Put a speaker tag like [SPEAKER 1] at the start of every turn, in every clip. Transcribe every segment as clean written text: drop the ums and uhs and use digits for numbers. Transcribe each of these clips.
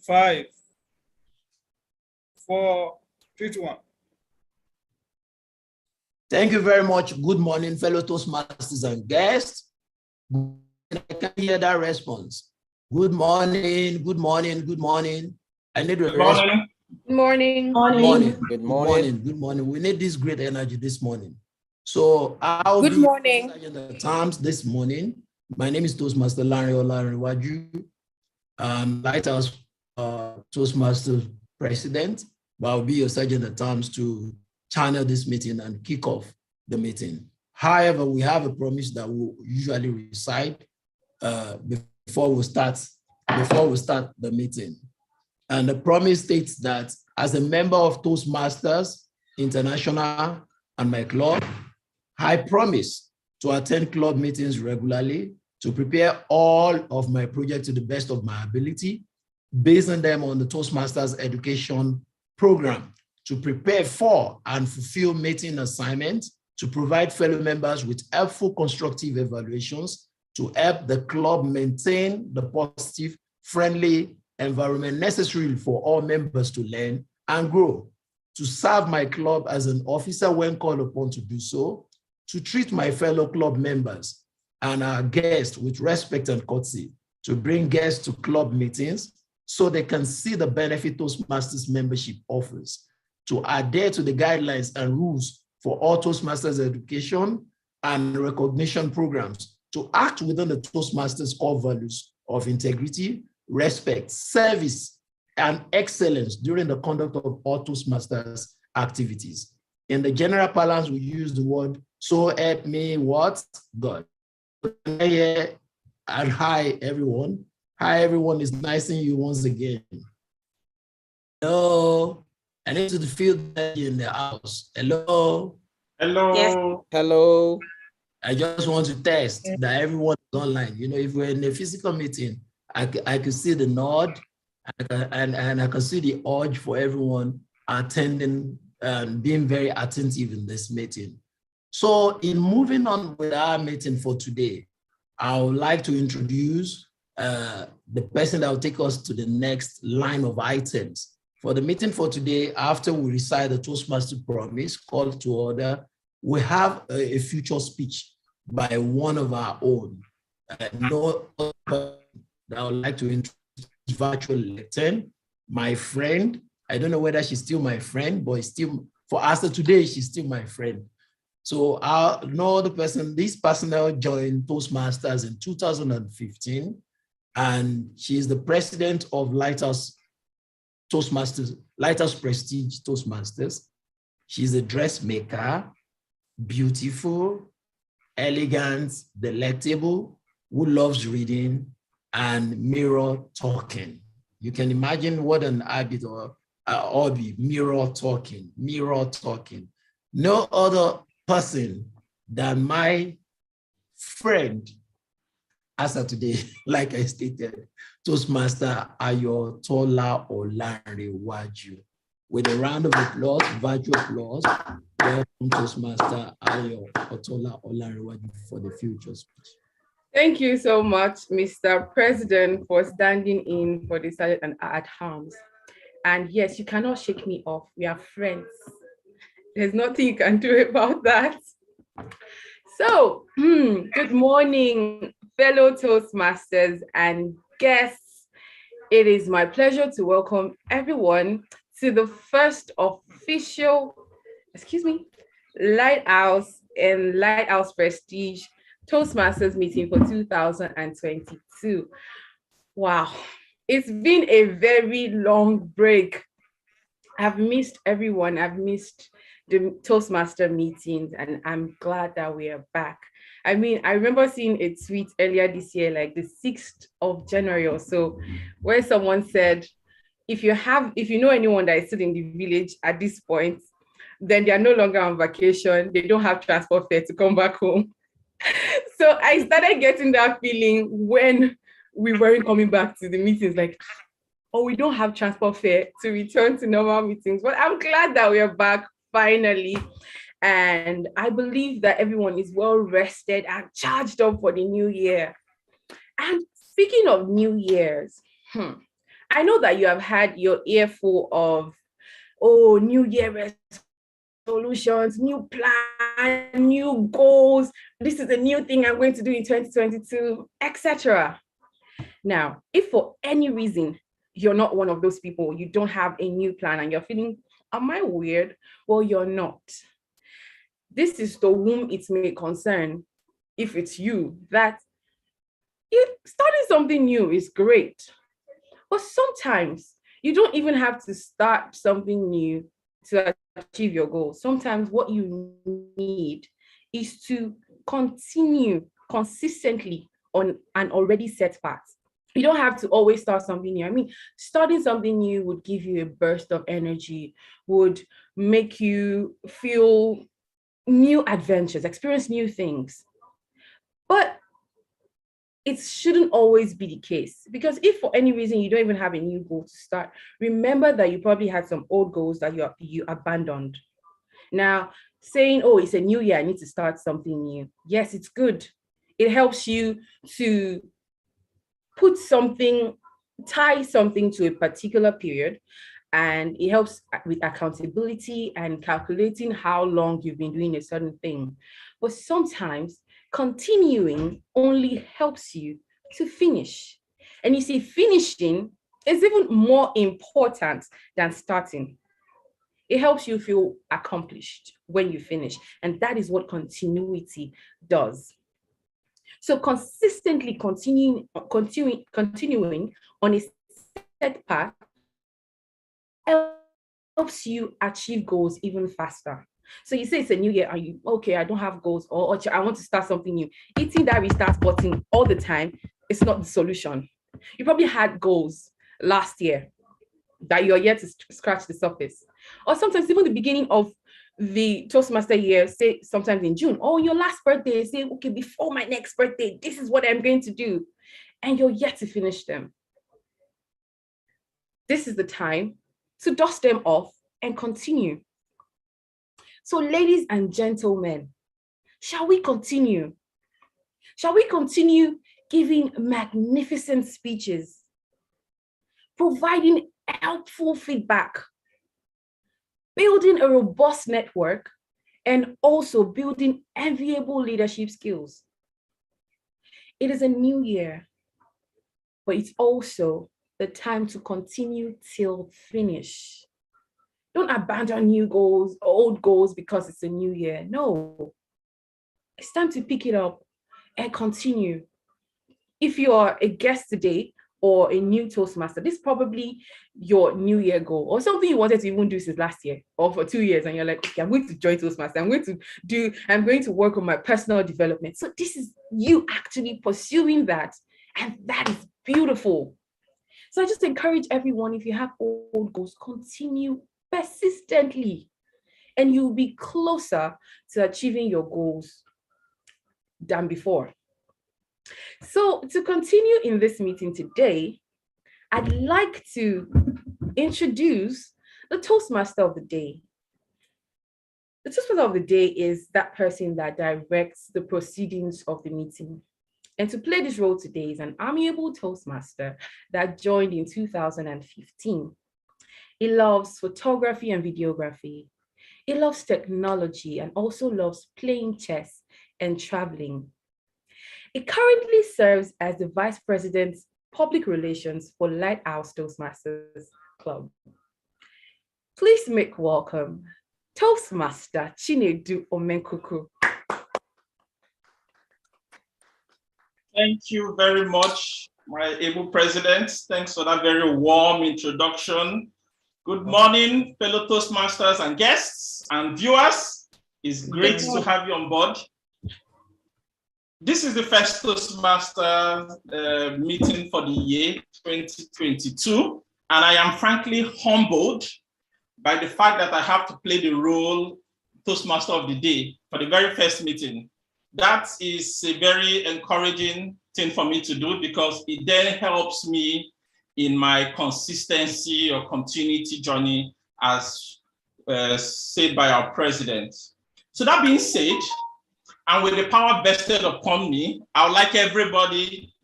[SPEAKER 1] 5, 4, 3, 2, 1.
[SPEAKER 2] Thank you very much. Good morning, fellow Toastmasters and guests. I can hear that response. Good morning, good morning, good morning. I need a response.
[SPEAKER 3] Good morning.
[SPEAKER 2] Good morning. Good morning. We need this great energy this morning. So I'll
[SPEAKER 3] Good
[SPEAKER 2] be
[SPEAKER 3] morning.
[SPEAKER 2] the terms this morning. My name is Toastmaster Larry Olarinwaju. Lighthouse Toastmaster President, but I'll be your sergeant at arms to channel this meeting and kick off the meeting. However, we have a promise that we'll usually recite before we start the meeting. And the promise states that as a member of Toastmasters International and my club, I promise to attend club meetings regularly, to prepare all of my projects to the best of my ability, basing them on the Toastmasters education program, to prepare for and fulfill meeting assignments, to provide fellow members with helpful constructive evaluations, to help the club maintain the positive, friendly environment necessary for all members to learn and grow, to serve my club as an officer when called upon to do so, to treat my fellow club members and our guests with respect and courtesy, to bring guests to club meetings so they can see the benefit Toastmasters membership offers, to adhere to the guidelines and rules for all Toastmasters education and recognition programs, to act within the Toastmasters core values of integrity, respect, service, and excellence during the conduct of all Toastmasters activities. In the general parlance, we use the word, so help me what? God. And hi, everyone. Hi, everyone. It's nice seeing you once again. Hello. I need to feel that in the house. Hello.
[SPEAKER 1] Hello.
[SPEAKER 3] Yes.
[SPEAKER 4] Hello.
[SPEAKER 2] I just want to test that everyone is online. You know, if we're in a physical meeting, I can see the nod and I can see the urge for everyone attending and being very attentive in this meeting. So in moving on with our meeting for today, I would like to introduce the person that will take us to the next line of items. For the meeting for today, after we recite the Toastmaster promise, call to order, we have a future speech by one of our own. No other person that I would like to introduce virtual lectern, my friend. I don't know whether she's still my friend, but still, for us today, she's still my friend. So no other person, this personnel joined Toastmasters in 2015, and she's the president of Lighthouse Toastmasters, Lighthouse Prestige Toastmasters. She's a dressmaker, beautiful, elegant, delectable, who loves reading and mirror talking. You can imagine what an habit or hobby, mirror talking. No other person than my friend, as of today, like I stated, Toastmaster Ayotola Olarinwaju. With a round of applause, virtual applause, welcome Toastmaster Ayotola Olarinwaju for the future speech.
[SPEAKER 3] Thank you so much, Mr. President, for standing in for the sergeant and at arms. And yes, you cannot shake me off. We are friends. There's nothing you can do about that. So, good morning, fellow Toastmasters and guests. It is my pleasure to welcome everyone to the first official, Lighthouse and Lighthouse Prestige Toastmasters meeting for 2022. Wow, it's been a very long break. I've missed everyone. I've missed the Toastmaster meetings, and I'm glad that we are back. I mean, I remember seeing a tweet earlier this year, like the 6th of January or so, where someone said, if you know anyone that is still in the village at this point, then they are no longer on vacation. They don't have transport fare to come back home. So I started getting that feeling when we weren't coming back to the meetings, like, oh, we don't have transport fare to return to normal meetings. But I'm glad that we are back finally. And I believe that everyone is well rested and charged up for the new year. And speaking of New Year's, I know that you have had your earful of, oh, New Year resolutions, new plan, new goals. This is a new thing I'm going to do in 2022, etc. Now, if for any reason you're not one of those people, you don't have a new plan and you're feeling, am I weird? Well, you're not. This is to whom it may concern, if it's you, that starting something new is great. But sometimes you don't even have to start something new to achieve your goals. Sometimes what you need is to continue consistently on an already set path. You don't have to always start something new. I mean, starting something new would give you a burst of energy, would make you feel new adventures, experience new things. But it shouldn't always be the case, because if for any reason you don't even have a new goal to start, remember that you probably had some old goals that you abandoned. Now, saying, oh, it's a new year, I need to start something new. Yes, it's good. It helps you to tie something to a particular period, and it helps with accountability and calculating how long you've been doing a certain thing. But sometimes continuing only helps you to finish. And you see, finishing is even more important than starting. It helps you feel accomplished when you finish. And that is what continuity does. So consistently continuing on a set path helps you achieve goals even faster. So you say it's a new year, and okay, I don't have goals, or I want to start something new. Hitting that restart button all the time is not the solution. You probably had goals last year that you're yet to scratch the surface. Or sometimes even the beginning of the Toastmaster year, say sometimes in June, or your last birthday, say, okay, before my next birthday, this is what I'm going to do. And you're yet to finish them. This is the time to dust them off and continue. So, ladies and gentlemen, shall we continue? Shall we continue giving magnificent speeches, providing helpful feedback, building a robust network, and also building enviable leadership skills? It is a new year, but it's also the time to continue till finish. Don't abandon new goals, old goals, because it's a new year. No, it's time to pick it up and continue. If you are a guest today or a new Toastmaster, this is probably your new year goal, or something you wanted to even do since last year or for 2 years, and you're like, okay, I'm going to join Toastmaster. I'm going to work on my personal development. So this is you actually pursuing that, and that is beautiful. So I just encourage everyone, if you have old goals, continue persistently, and you'll be closer to achieving your goals than before. So to continue in this meeting today, I'd like to introduce the Toastmaster of the day. The Toastmaster of the day is that person that directs the proceedings of the meeting. And to play this role today is an amiable Toastmaster that joined in 2015. He loves photography and videography. He loves technology and also loves playing chess and traveling. He currently serves as the Vice President, Public Relations for Lighthouse Toastmasters Club. Please make welcome Toastmaster Chinedu Omenkuku.
[SPEAKER 1] Thank you very much, my able president. Thanks for that very warm introduction. Good morning, fellow Toastmasters and guests and viewers. It's great to have you on board. This is the first Toastmaster meeting for the year 2022, and I am frankly humbled by the fact that I have to play the role Toastmaster of the day for the very first meeting. That is a very encouraging thing for me to do, because it then helps me in my consistency or continuity journey, as said by our president. So that being said, and with the power vested upon me, I would like everybody,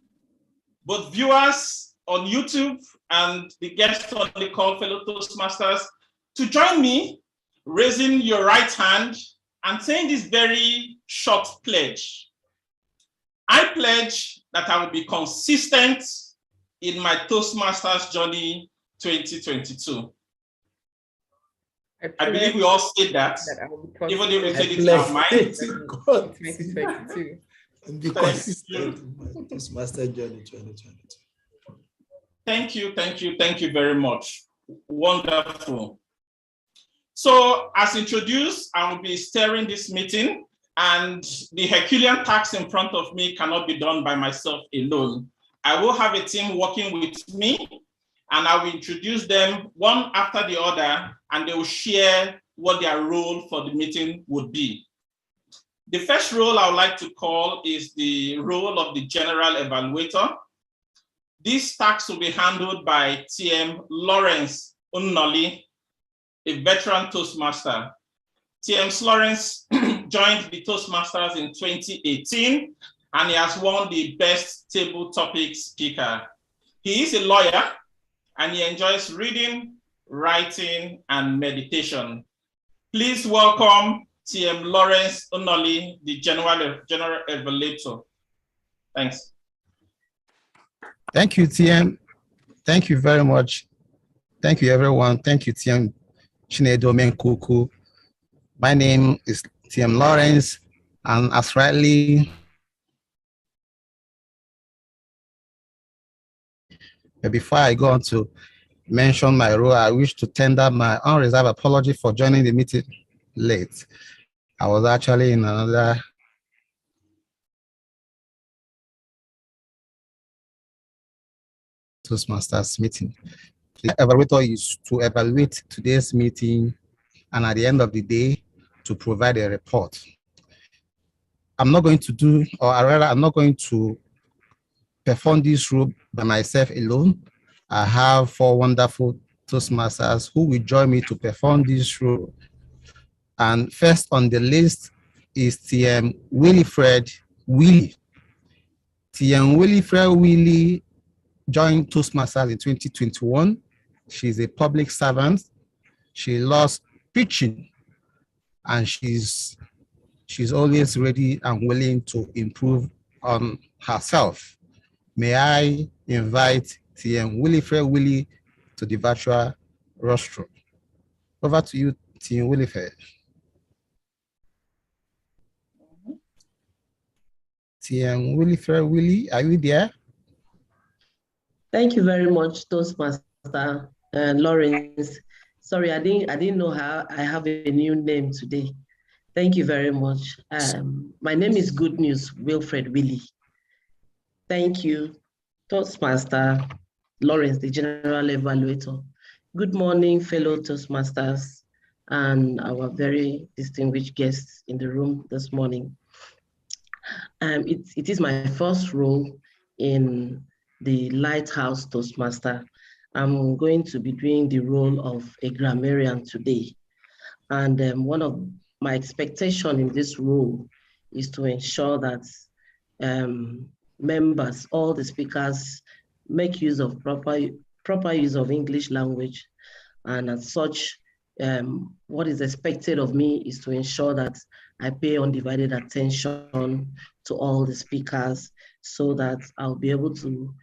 [SPEAKER 1] both viewers on YouTube and the guests on the call, fellow Toastmasters, to join me, raising your right hand and saying this very short pledge. I pledge that I will be consistent in my Toastmasters journey 2022. I believe we all said that, even if we said it in our mind.
[SPEAKER 3] 2022.
[SPEAKER 2] And be consistent in my Toastmasters journey 2022.
[SPEAKER 1] Thank you, thank you, thank you very much. Wonderful. So, as introduced, I will be steering this meeting, and the Herculean task in front of me cannot be done by myself alone. I will have a team working with me, and I will introduce them one after the other, and they will share what their role for the meeting would be. The first role I would like to call is the role of the General Evaluator. This task will be handled by TM Lawrence Unnoli, a veteran Toastmaster. TM Lawrence joined the Toastmasters in 2018, and he has won the Best Table Topic Speaker. He is a lawyer, and he enjoys reading, writing, and meditation. Please welcome TM Lawrence Unnoli, the General Evaluator. Thanks.
[SPEAKER 4] Thank you, TM. Thank you very much. Thank you, everyone. Thank you, TM Chinedo Menkuku. My name is TM Lawrence, and as rightly, before I go on to mention my role, I wish to tender my unreserved apology for joining the meeting late. I was actually in another Toastmasters meeting. The evaluator is to evaluate today's meeting, and at the end of the day, to provide a report. I'm not going to do, or rather, I'm not going to perform this role by myself alone. I have 4 wonderful Toastmasters who will join me to perform this role. And first on the list is TM Wilfred Willie. TM Wilfred Willie joined Toastmasters in 2021. She's a public servant. She loves preaching, and she's always ready and willing to improve on herself. May I invite TM Wilfred Willie to the virtual rostrum. Over to you, TM Wilfred. TM Wilfred Willie, are you there?
[SPEAKER 5] Thank you very much, Toastmaster Lawrence. Sorry, I didn't know how I have a new name today. Thank you very much. My name is Good News Wilfred Willie. Thank you, Toastmaster Lawrence, the General Evaluator. Good morning, fellow Toastmasters and our very distinguished guests in the room this morning. It is my first role in the Lighthouse Toastmaster. I'm going to be doing the role of a grammarian today. And one of my expectation in this role is to ensure that members, all the speakers, make use of proper use of English language. And as such, what is expected of me is to ensure that I pay undivided attention to all the speakers so that I'll be able to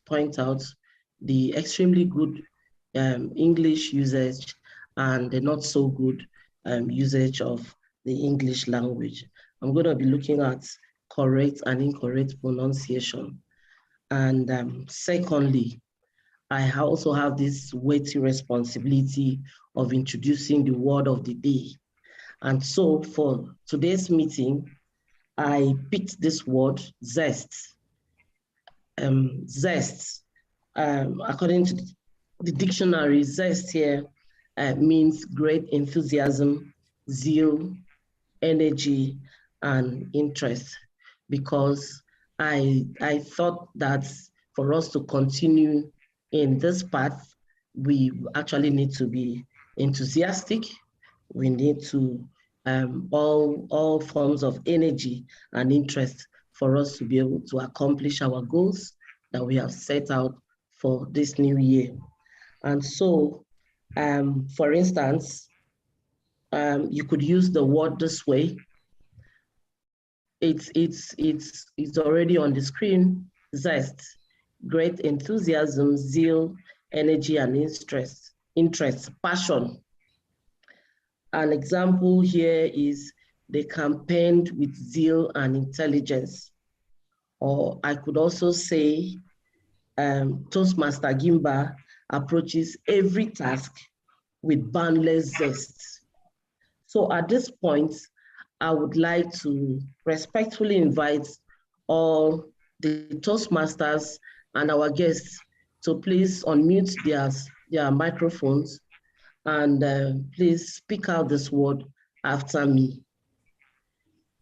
[SPEAKER 5] point out the extremely good English usage and the not so good usage of the English language. I'm going to be looking at correct and incorrect pronunciation. And secondly, I also have this weighty responsibility of introducing the word of the day. And so for today's meeting, I picked this word, zest. Zest, according to the dictionary, zest here means great enthusiasm, zeal, energy, and interest, because I thought that for us to continue in this path, we actually need to be enthusiastic. We need to all forms of energy and interest for us to be able to accomplish our goals that we have set out for this new year. And so, for instance, you could use the word this way. It's already on the screen. Zest, great enthusiasm, zeal, energy, and interest, passion. An example here is they campaigned with zeal and intelligence. Or I could also say Toastmaster Gimba approaches every task with boundless zest. So at this point, I would like to respectfully invite all the Toastmasters and our guests to please unmute their microphones and please speak out this word after me.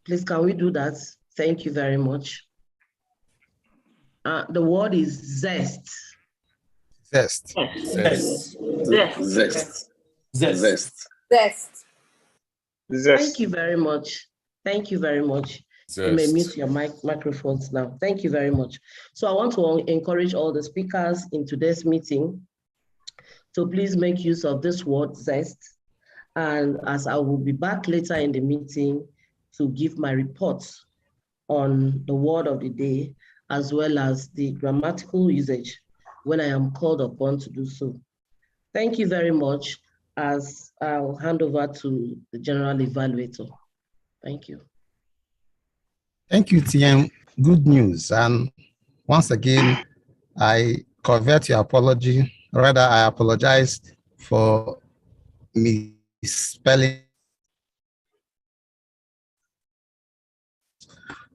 [SPEAKER 5] Please, can we do that? Thank you very much. The word is zest.
[SPEAKER 4] Zest.
[SPEAKER 6] Zest.
[SPEAKER 3] Zest.
[SPEAKER 6] Zest.
[SPEAKER 3] Zest.
[SPEAKER 5] Thank you very much. Thank you very much. You may mute your microphones now. Thank you very much. So I want to encourage all the speakers in today's meeting to please make use of this word zest. And as I will be back later in the meeting to give my reports on the word of the day, as well as the grammatical usage when I am called upon to do so. Thank you very much, as I'll hand over to the General Evaluator. Thank you.
[SPEAKER 4] Thank you, TM. Good news. And once again, I convert your apology. Rather, I apologize for misspelling.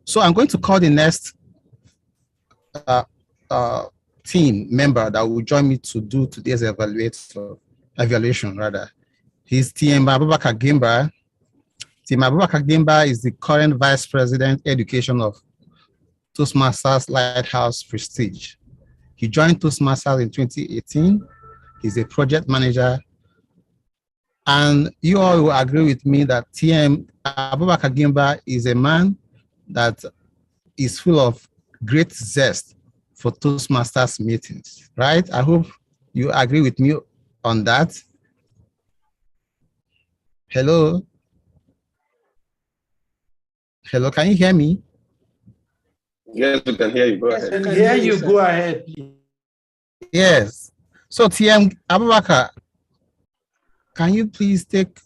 [SPEAKER 4] So I'm going to call the next team member that will join me to do today's evaluation. He's TM Abubakar Gimba. TM Abubakar Gimba is the current Vice President Education of Toastmasters Lighthouse Prestige. He joined Toastmasters in 2018. He's a project manager. And you all will agree with me that TM Abubakar Gimba is a man that is full of great zest for Toastmasters meetings, right? I hope you agree with me on that. Hello? Hello, can you hear me?
[SPEAKER 6] Yes, we can hear you. Go ahead.
[SPEAKER 2] And here you go ahead, please.
[SPEAKER 4] Yes. So TM Abubakar, can you please take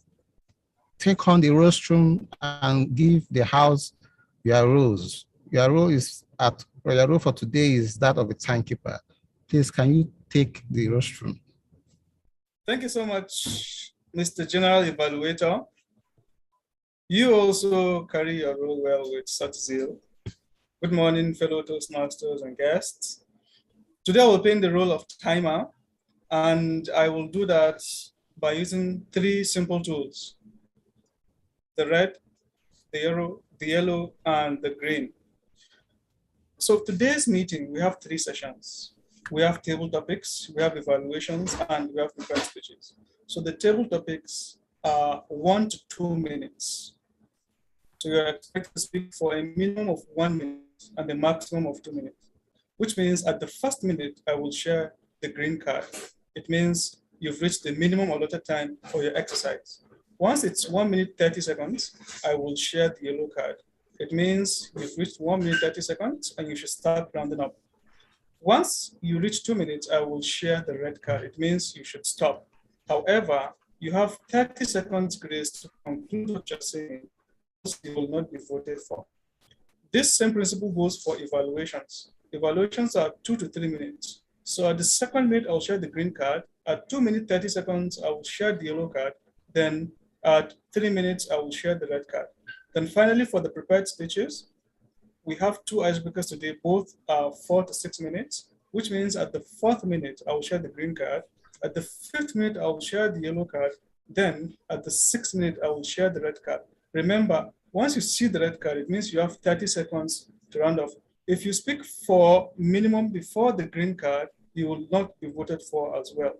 [SPEAKER 4] on the rostrum and give the house your roles? Your role for today is that of a timekeeper. Please, can you take the rostrum?
[SPEAKER 7] Thank you so much, Mr. General Evaluator. You also carry your role well with such zeal. Good morning, fellow Toastmasters and guests. Today I will play the role of timer, and I will do that by using three simple tools: the red, the yellow, and the green. So today's meeting, we have three sessions. We have table topics, we have evaluations, and we have prepared speeches. So the table topics are 1 to 2 minutes. So you're expected to speak for a minimum of 1 minute and a maximum of 2 minutes, which means at the first minute, I will share the green card. It means you've reached the minimum allotted time for your exercise. Once it's 1 minute, 30 seconds, I will share the yellow card. It means you've reached 1 minute, 30 seconds, and you should start rounding up. Once you reach 2 minutes, I will share the red card. It means you should stop. However, you have 30 seconds grace to conclude what you're saying, else you will not be voted for. This same principle goes for evaluations. Evaluations are 2 to 3 minutes. So at the second minute, I'll share the green card. At 2 minutes, 30 seconds, I will share the yellow card. Then at 3 minutes, I will share the red card. Then finally, for the prepared speeches, we have 2 icebreakers today, both are 4 to 6 minutes, which means at the 4th minute, I will share the green card. At the 5th minute, I will share the yellow card. Then at the 6th minute, I will share the red card. Remember, once you see the red card, it means you have 30 seconds to round off. If you speak for minimum before the green card, you will not be voted for as well.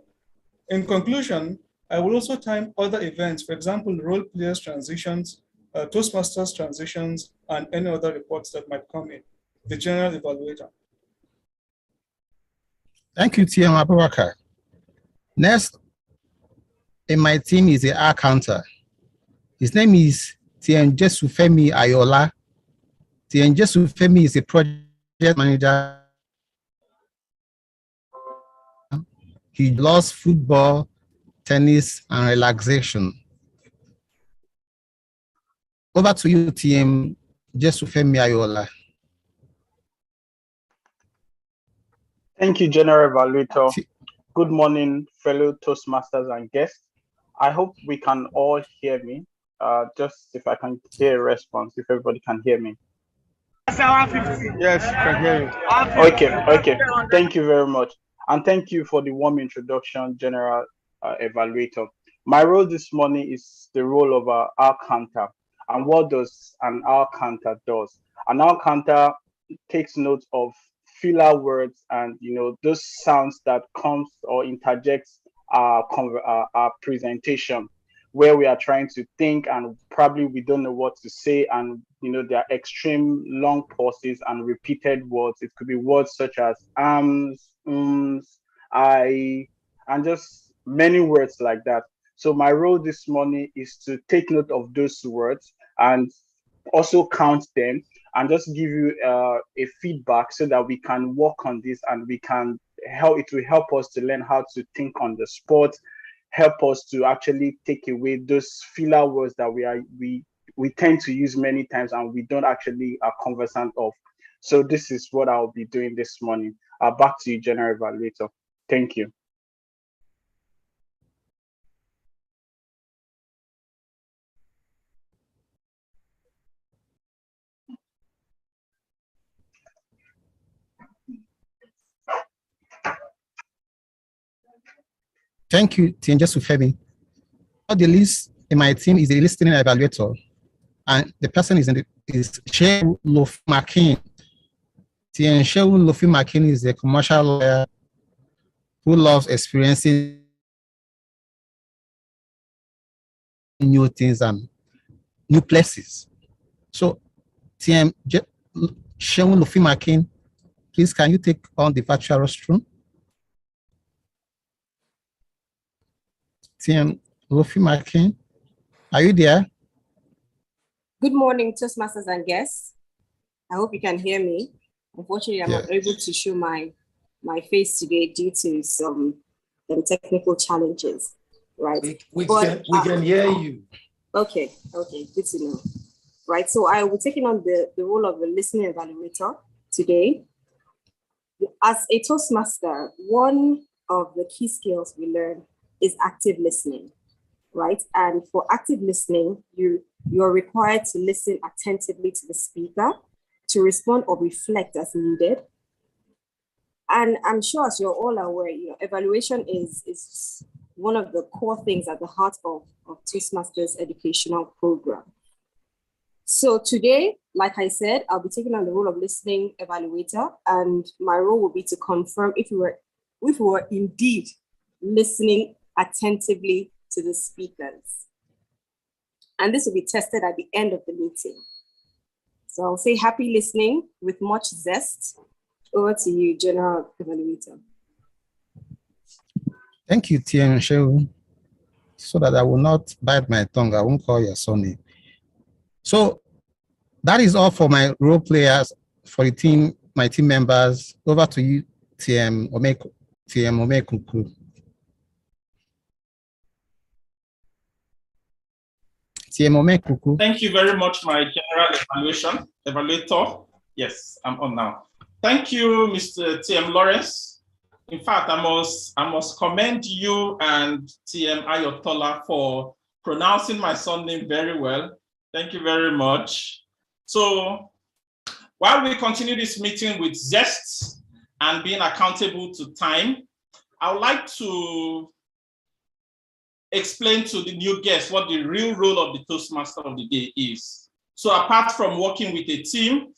[SPEAKER 7] In conclusion, I will also time other events, for example, role players transitions, Toastmasters transitions, and any other reports that might come in. The General Evaluator.
[SPEAKER 4] Thank you, TM Abubakar. Next in my team is the R counter. His name is TM Jesufemi Ayola. TM Jesufemi is a project manager. He loves football, tennis, and relaxation. Over to you, TM Jesufemi Ayola.
[SPEAKER 8] Thank you, General Evaluator. Good morning, fellow Toastmasters and guests. I hope we can all hear me. Just if I can hear a response, if everybody can hear me.
[SPEAKER 7] Yes, can hear you.
[SPEAKER 8] Okay. Thank you very much. And thank you for the warm introduction, General Evaluator. My role this morning is the role of our counter. And what does an our counter does? An our counter takes note of filler words and those sounds that comes or interjects our presentation, where we are trying to think and probably we don't know what to say, and there are extreme long pauses and repeated words. It could be words such as I, and just many words like that. So my role this morning is to take note of those words and also count them and just give you a feedback so that we can work on this and we can help. It will help us to learn how to think on the spot, help us to actually take away those filler words that we tend to use many times and we don't actually are conversant of. So this is what I'll be doing this morning. Back to you, General Evaluator. Thank you.
[SPEAKER 4] Thank you, Tian Jesufemi. The list in my team is the listening evaluator, and the person is Shehu Lofi Makin. Tian Shehu Lofi Makin is a commercial lawyer who loves experiencing new things and new places. So, Tian Shehu Lofi Makin, please can you take on the virtual restroom? TM Lofi Makin, are you there?
[SPEAKER 9] Good morning, Toastmasters and guests. I hope you can hear me. Unfortunately, I'm not able to show my face today due to some technical challenges, right?
[SPEAKER 2] We can hear you.
[SPEAKER 9] Okay, good to know. Right, so I will be taking on the role of the listening evaluator today. As a Toastmaster, one of the key skills we learn is active listening, right? And for active listening, you're required to listen attentively to the speaker, to respond or reflect as needed. And I'm sure, as you're all aware, evaluation is one of the core things at the heart of Toastmasters educational program. So today, like I said, I'll be taking on the role of listening evaluator, and my role will be to confirm if we were indeed listening attentively to the speakers. And this will be tested at the end of the meeting. So I'll say happy listening with much zest. Over to you, General Evaluator.
[SPEAKER 4] Thank you, Tian Shehu. So that I will not bite my tongue, I won't call your surname. So that is all for my role players, for the team, my team members. Over to you, TM Omekuku.
[SPEAKER 1] Thank you very much, my general evaluator. Yes, I'm on now. Thank you, Mr. TM Lawrence. In fact, I must commend you and TM Ayotola for pronouncing my surname very well. Thank you very much. So while we continue this meeting with zest and being accountable to time, I would like to explain to the new guests what the real role of the Toastmaster of the day is. So apart from working with a team,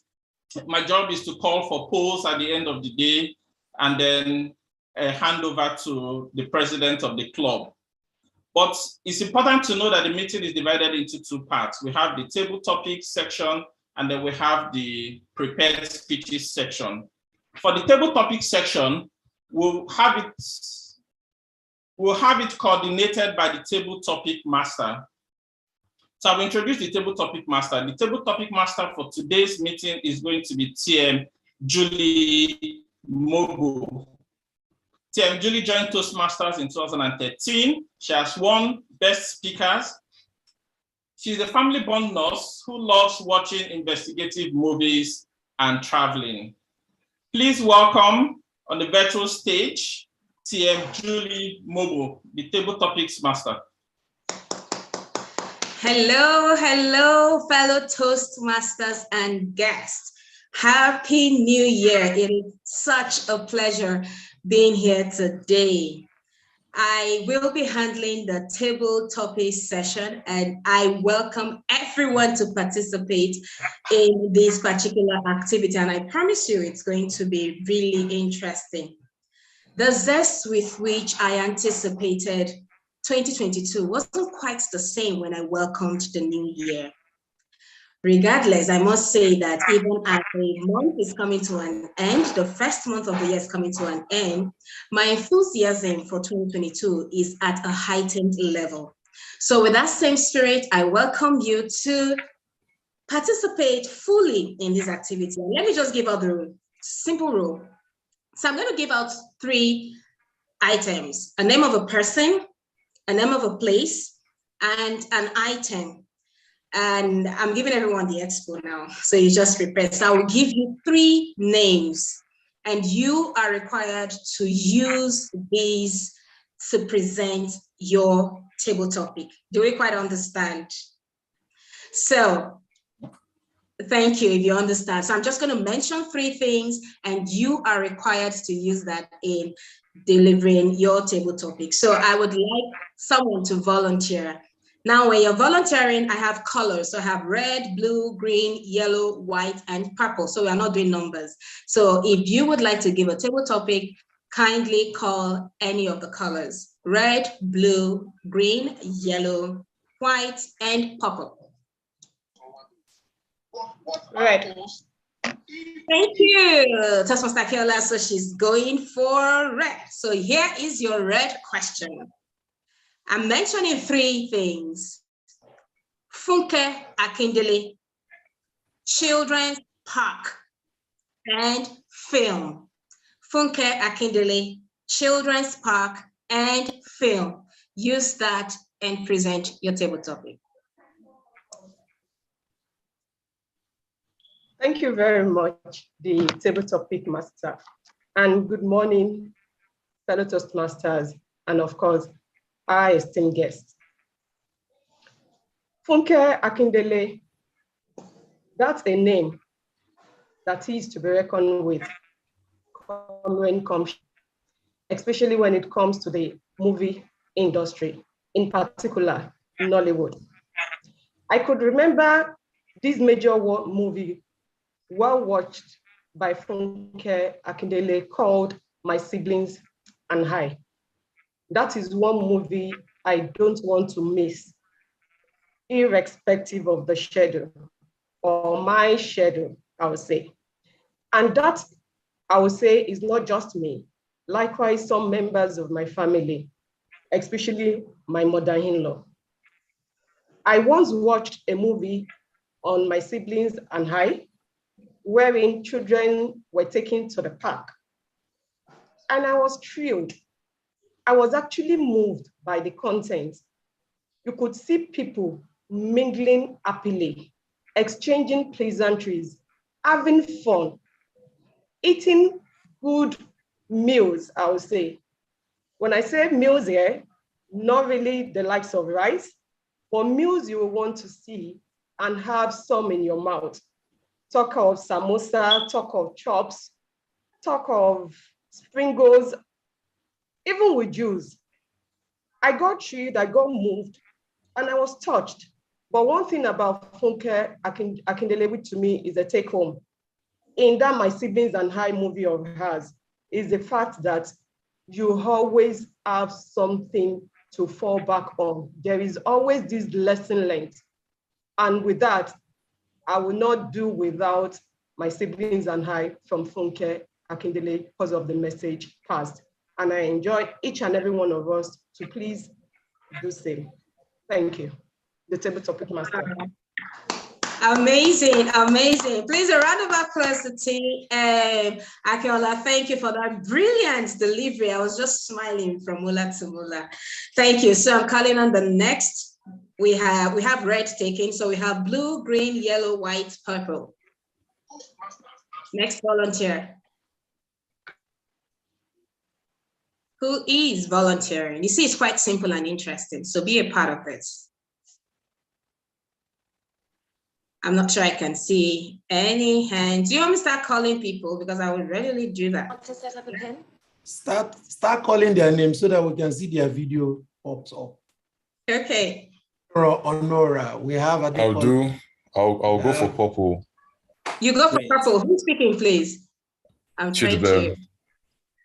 [SPEAKER 1] my job is to call for polls at the end of the day and then hand over to the president of the club. But it's important to know that the meeting is divided into two parts. We have the table topics section, and then we have the prepared speeches section. For the table topics section, We'll have it coordinated by the table topic master. So I'll introduce the table topic master. The table topic master for today's meeting is going to be TM Julie Mobo. TM Julie joined Toastmasters in 2013. She has won Best Speakers. She's a family-born nurse who loves watching investigative movies and traveling. Please welcome on the virtual stage, TM Julie Mobo, the table topics master.
[SPEAKER 10] Hello, hello, fellow Toastmasters and guests. Happy New Year. It is such a pleasure being here today. I will be handling the table topic session, and I welcome everyone to participate in this particular activity. And I promise you it's going to be really interesting. The zest with which I anticipated 2022 wasn't quite the same when I welcomed the new year. Regardless, I must say that even as the month is coming to an end, the first month of the year is coming to an end, my enthusiasm for 2022 is at a heightened level. So with that same spirit, I welcome you to participate fully in this activity. And let me just give out the simple rule. So I'm going to give out 3 items: a name of a person, a name of a place, and an item. And I'm giving everyone the expo now, so you just prepare. So I will give you 3 names, and you are required to use these to present your table topic. Do we quite understand? So thank you if you understand. So I'm just going to mention 3 things, and you are required to use that in delivering your table topic. So I would like someone to volunteer. Now, when you're volunteering, I have colors. So I have red, blue, green, yellow, white, and purple. So we are not doing numbers. So if you would like to give a table topic, kindly call any of the colors: red, blue, green, yellow, white, and purple. Red. Thank you, Toastmaster Keola. So she's going for red. So here is your red question. I'm mentioning 3 things: Funke Akindele, children's park, and film. Funke Akindele, children's park, and film. Use that and present your table topic.
[SPEAKER 11] Thank you very much, the table topic master. And good morning, fellow Toastmasters, and of course, our esteemed guests. Funke Akindele, that's a name that is to be reckoned with especially when it comes to the movie industry, in particular, Nollywood. I could remember this major movie well watched by Funke Akindele called My Siblings and I. That is one movie I don't want to miss, irrespective of the schedule, or my schedule, I would say. And that, I would say, is not just me. Likewise, some members of my family, especially my mother-in-law. I once watched a movie on My Siblings and I, wherein children were taken to the park. And I was thrilled. I was actually moved by the content. You could see people mingling happily, exchanging pleasantries, having fun, eating good meals, I would say. When I say meals here, not really the likes of rice, but meals you will want to see and have some in your mouth. Talk of samosa, talk of chops, talk of springles, even with juice. I got thrilled, I got moved, and I was touched. But one thing about Funke Akindele to me is a take home. In that My Siblings and I movie of hers is the fact that you always have something to fall back on. There is always this lesson learned. And with that, I will not do without My Siblings and I from Funke Akindele because of the message passed. And I enjoy each and every one of us to please do same. Thank you. The table topic master.
[SPEAKER 10] Amazing, amazing. Please, a round of applause to T. Akinola, thank you for that brilliant delivery. I was just smiling from Mula to Mula. Thank you. So I'm calling on the next. We have red taken. So we have blue, green, yellow, white, purple. Next volunteer. Who is volunteering? You see, it's quite simple and interesting. So be a part of this. I'm not sure I can see any hands. Do you want me to start calling people? Because I would readily do that.
[SPEAKER 2] Start calling their names so that we can see their video pops up.
[SPEAKER 10] Okay.
[SPEAKER 2] Honora, we have a
[SPEAKER 12] I'll go for purple.
[SPEAKER 10] You go for purple. Who's speaking, please? I'm trying to.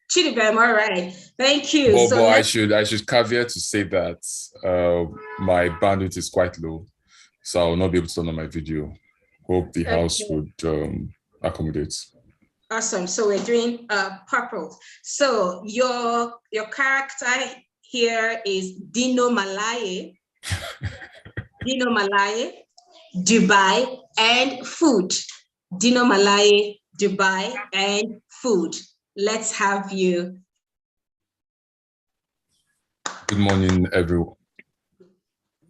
[SPEAKER 10] Chidibem, all right. Thank you.
[SPEAKER 12] But I should caveat to say that my bandwidth is quite low, so I will not be able to turn on my video. Hope the house would accommodate.
[SPEAKER 10] Awesome. So we're doing purple. So your character here is Dino Malaye. Dino Malaye, Dubai, and food. Dino Malaye, Dubai, and food. Let's have you.
[SPEAKER 12] Good morning, everyone.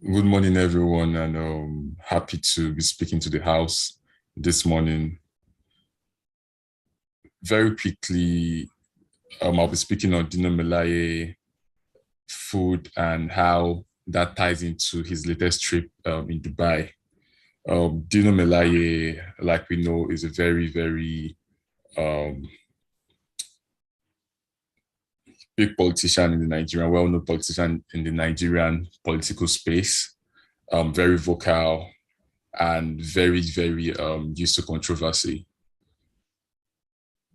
[SPEAKER 12] Good morning, everyone, and happy to be speaking to the house this morning. Very quickly, I'll be speaking on Dino Malaye, food, and how that ties into his latest trip in Dubai. Dino Malaye, like we know, is a very, very big politician in the Nigerian, well-known politician in the Nigerian political space, very vocal and very, very used to controversy.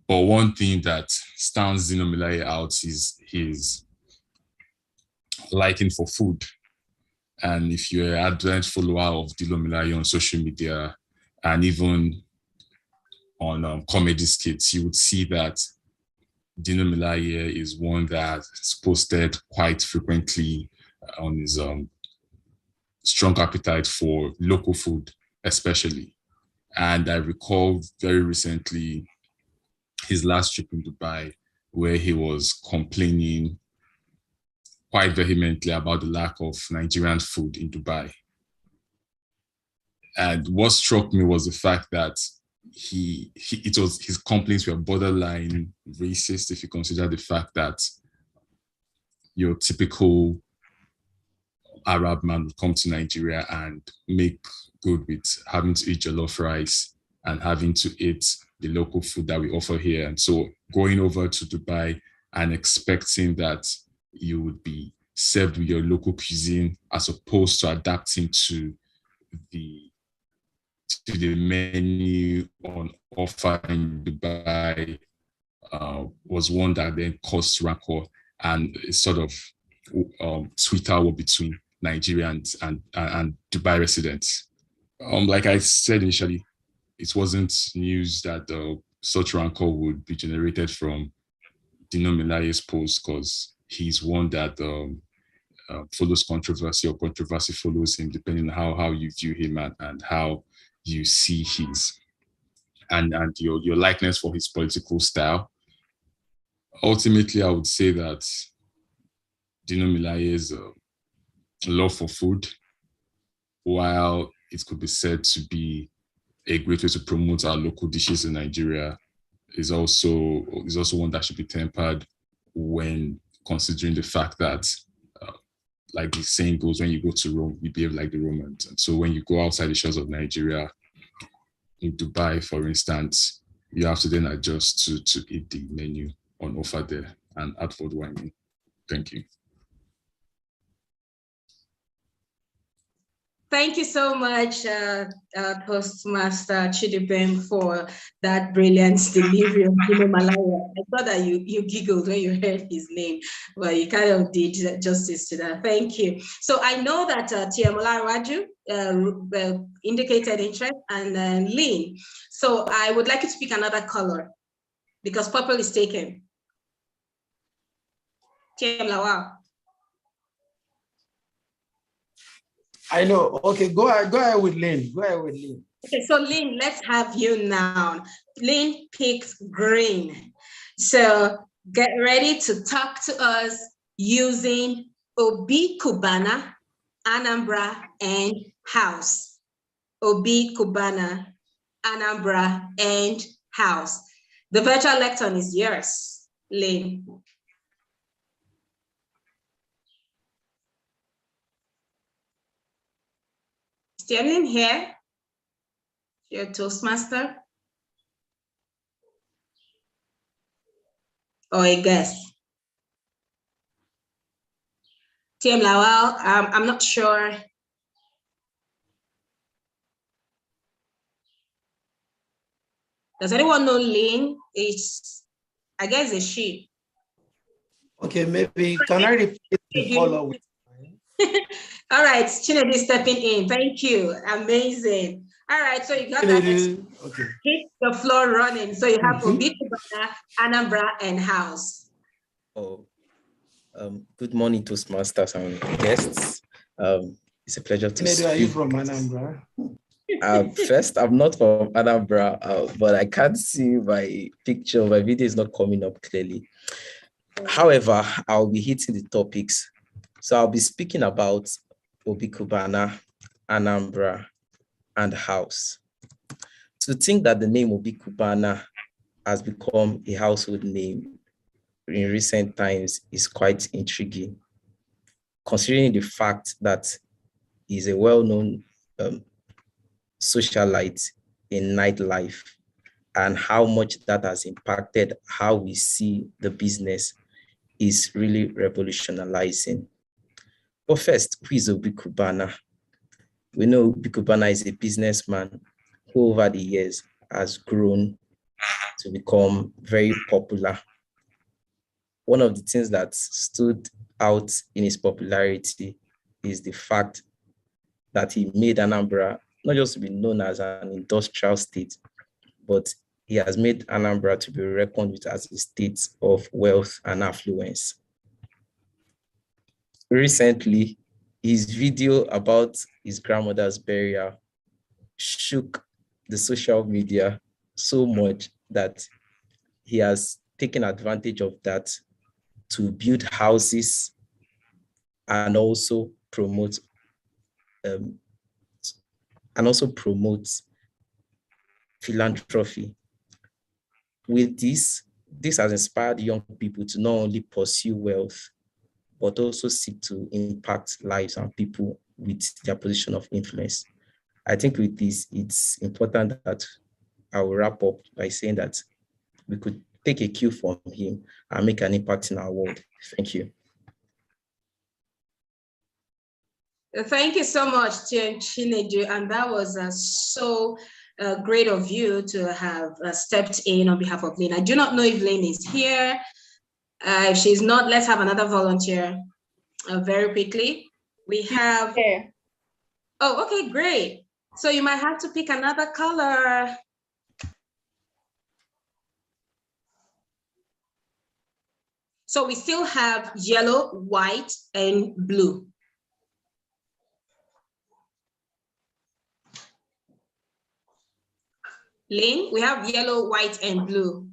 [SPEAKER 12] But one thing that stands Dino Malaye out is his liking for food. And if you're an ardent follower of Dino Malaye on social media and even on comedy skits, you would see that Dino Malaye is one that's posted quite frequently on his strong appetite for local food, especially. And I recall very recently his last trip in Dubai, where he was complaining quite vehemently about the lack of Nigerian food in Dubai. And what struck me was the fact that his complaints were borderline racist, if you consider the fact that your typical Arab man would come to Nigeria and make good with having to eat jollof rice and having to eat the local food that we offer here. And so going over to Dubai and expecting that you would be served with your local cuisine as opposed to adapting to the menu on offer in Dubai was one that then caused rancor and a sort of Twitter war between Nigerians and Dubai residents. Like I said initially, it wasn't news that such rancor would be generated from Dino Malaye's post, because he's one that follows controversy, or controversy follows him, depending on how you view him and how you see his and your likeness for his political style. Ultimately, I would say that Dino Malaye's love for food, while it could be said to be a great way to promote our local dishes in Nigeria, is also one that should be tempered when considering the fact that, like the saying goes, when you go to Rome, you behave like the Romans. And so when you go outside the shores of Nigeria, in Dubai, for instance, you have to then adjust to eat the menu on offer there, and add for what I mean. Thank you.
[SPEAKER 10] Thank you so much, Toastmaster Chidibem, for that brilliant delivery of Dino Malaye. I thought that you giggled when you heard his name, but you kind of did justice to that. Thank you. So I know that Tiamola Raju indicated interest, and Lynn. So I would like you to pick another color. because purple is taken. TM Lawal.
[SPEAKER 2] I know. Okay, go ahead with Lynn. Go ahead with Lynn.
[SPEAKER 10] Okay, so Lynn, let's have you now. Lynn picked green. So get ready to talk to us using Obi Cubana, Anambra, and house. Obi Cubana, Anambra, and house. The virtual lectern is yours, Lynn. Still in here? You're a Toastmaster? Or a guest? TM Lawal, I'm not sure. Does anyone know Lynn? I guess it's she.
[SPEAKER 2] Okay, maybe can I replace the color with
[SPEAKER 10] All right, Chinedu stepping in. Thank you. Amazing. All right, so you got that.
[SPEAKER 2] Okay.
[SPEAKER 10] Hit the floor running. So you have Obi Cubana, Anambra, and house.
[SPEAKER 13] Oh, good morning, Toastmasters and guests. It's a pleasure to speak.
[SPEAKER 2] Are you from Anambra?
[SPEAKER 13] First, I'm not from Anambra, but I can't see my picture. My video is not coming up clearly. However, I'll be hitting the topics. So I'll be speaking about Obi Cubana, Anambra, and house. To think that the name Obi Cubana has become a household name in recent times is quite intriguing, considering the fact that he's a well-known socialite in nightlife and how much that has impacted how we see the business is really revolutionizing. But first, who is Obi Cubana? We know Obi Cubana is a businessman who over the years has grown to become very popular. One of the things that stood out in his popularity is the fact that he made Anambra not just to be known as an industrial state, but he has made Anambra to be reckoned with as a state of wealth and affluence. Recently, his video about his grandmother's burial shook the social media so much that he has taken advantage of that to build houses and also promote philanthropy. With this has inspired young people to not only pursue wealth, but also seek to impact lives and people with their position of influence. I think with this, it's important that I will wrap up by saying that we could take a cue from him and make an impact in our world. Thank you.
[SPEAKER 10] Thank you so much, Chinedu, and that was so great of you to have stepped in on behalf of Lynn. I do not know if Lynn is here. If she's not, let's have another volunteer very quickly. We have, oh, okay, great. So you might have to pick another color. So we still have yellow, white, and blue. Lynn, we have yellow, white, and blue.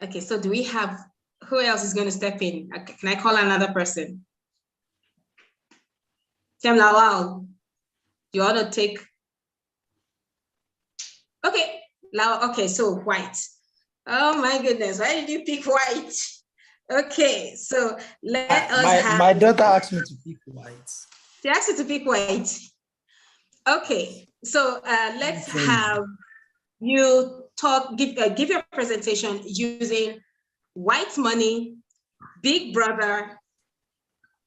[SPEAKER 10] Okay, so do we have, who else is going to step in? Can I call another person? TM Lawal, you want to take? Okay, Lawal, okay, so white. Oh my goodness, why did you pick white? Okay, so let us have.
[SPEAKER 2] My daughter asked me to pick white.
[SPEAKER 10] She asked you to pick white. Okay, so let's have you talk, give your presentation using white money, Big Brother,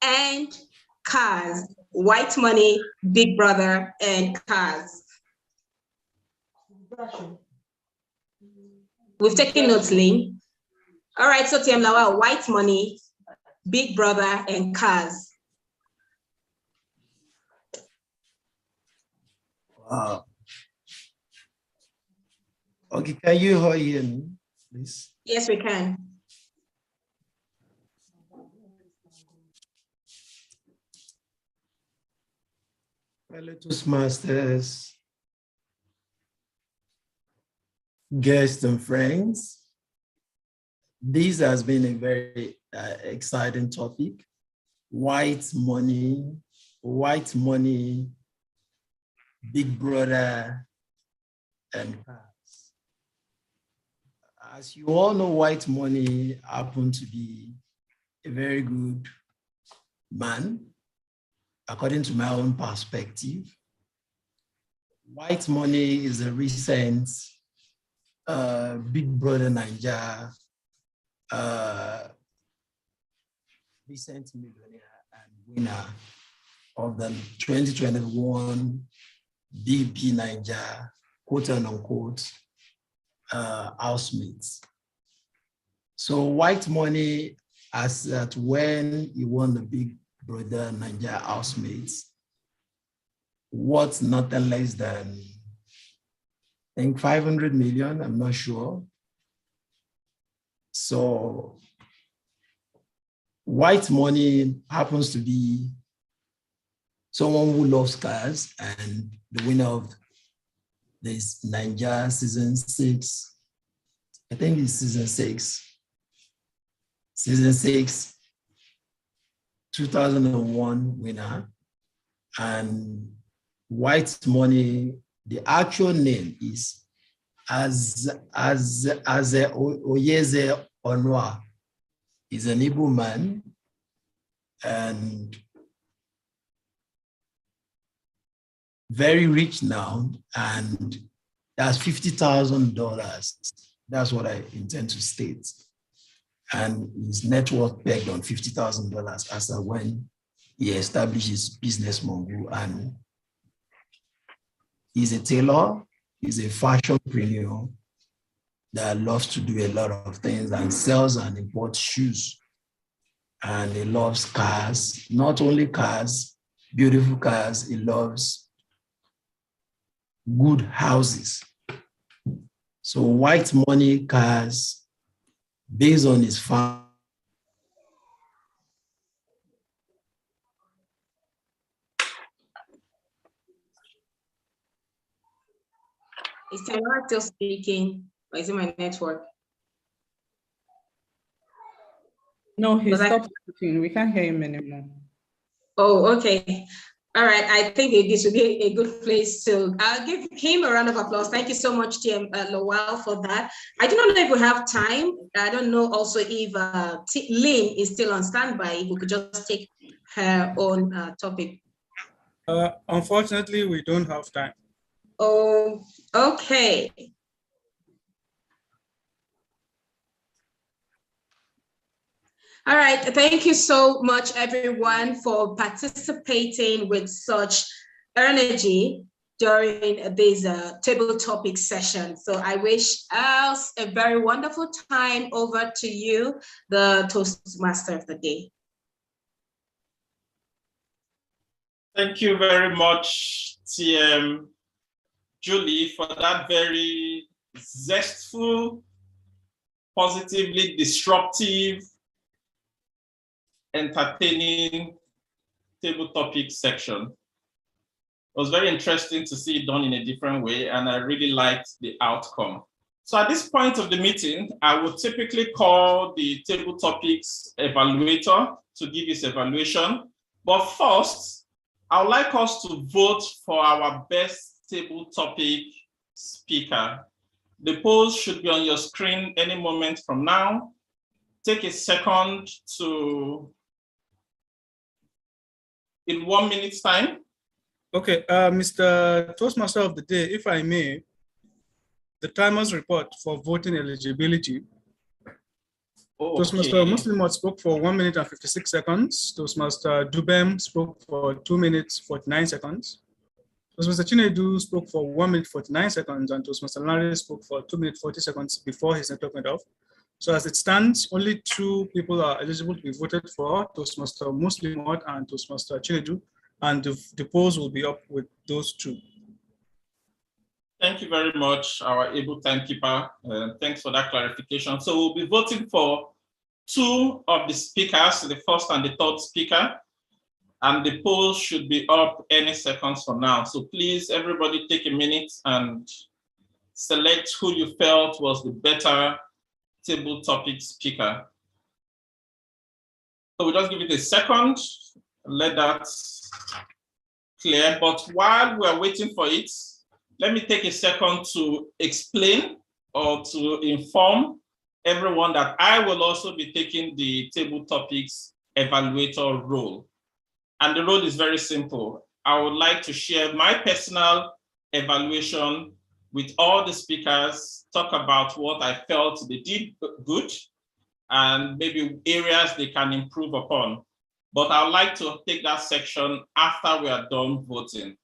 [SPEAKER 10] and cars. White money, Big Brother, and cars. We've taken notes, Lynn. All right, so TM Lawal, white money, Big Brother, and cars.
[SPEAKER 2] Wow. Okay, can you hear me, please?
[SPEAKER 10] Yes, we can.
[SPEAKER 2] Fellow Toastmasters, guests and friends, this has been a very exciting topic. White money, Big Brother, and cars. As you all know, white money happened to be a very good man, according to my own perspective. White money is a recent Big Brother Naija recent millionaire and winner of the 2021 BP Naija, quote unquote, housemates. So white money, as that when he won the Big Brother Naija housemates, worth nothing less than, I think 500 million, I'm not sure. So white money happens to be someone who loves cars and the winner of this Naija season 6. I think it's season 6. Season 6, 2001 winner. And white money, the actual name is Oyeze Onwa. He's an Igbo man and very rich now, and that's $50,000. That's what I intend to state. And his net worth pegged on $50,000 as when he established his business mogul. And he's a tailor, he's a fashionpreneur that loves to do a lot of things and sells and imports shoes. And he loves cars, not only cars, beautiful cars, he loves good houses. So white money cars, based on his farm.
[SPEAKER 10] Is Tamara still speaking, or is it my network?
[SPEAKER 14] No, he stopped speaking. We can't hear him anymore.
[SPEAKER 10] Oh, okay. All right. I think this would be a good place to give him a round of applause. Thank you so much, TM Lowell, for that. I do not know if we have time. I don't know also if Lynn is still on standby. If we could just take her own topic.
[SPEAKER 7] Unfortunately, we don't have time.
[SPEAKER 10] Oh, okay. All right, thank you so much, everyone, for participating with such energy during this table topic session. So I wish us a very wonderful time. Over to you, the Toastmaster of the day.
[SPEAKER 1] Thank you very much, TM Julie, for that very zestful, positively disruptive, entertaining table topic section. It was very interesting to see it done in a different way, and I really liked the outcome. So at this point of the meeting, I would typically call the table topics evaluator to give his evaluation. But first, I would like us to vote for our best table topic speaker. The polls should be on your screen any moment from now. Take a second to, in 1 minute's time.
[SPEAKER 7] Okay, Mr. Toastmaster of the day, if I may, the timer's report for voting eligibility.
[SPEAKER 1] Okay.
[SPEAKER 7] Toastmaster Muslimot spoke for 1 minute and 56 seconds. Toastmaster Dubem spoke for 2 minutes, 49 seconds. Toastmaster Chinedu spoke for 1 minute, 49 seconds, and Toastmaster Larry spoke for 2 minutes, 40 seconds before his network went off. So as it stands, only 2 people are eligible to be voted for, Toastmaster Muslimot and Toastmaster Chinedu, and the polls will be up with those 2.
[SPEAKER 1] Thank you very much, our able timekeeper. Thanks for that clarification. So we'll be voting for two of the speakers, the first and the third speaker, and the poll should be up any seconds from now. So please, everybody take a minute and select who you felt was the better table topic speaker. So we'll just give it a second, let that clear. But while we're waiting for it, let me take a second to explain or to inform everyone that I will also be taking the table topics evaluator role. And the role is very simple. I would like to share my personal evaluation with all the speakers, talk about what I felt they did good, and maybe areas they can improve upon. But I would like to take that section after we are done voting.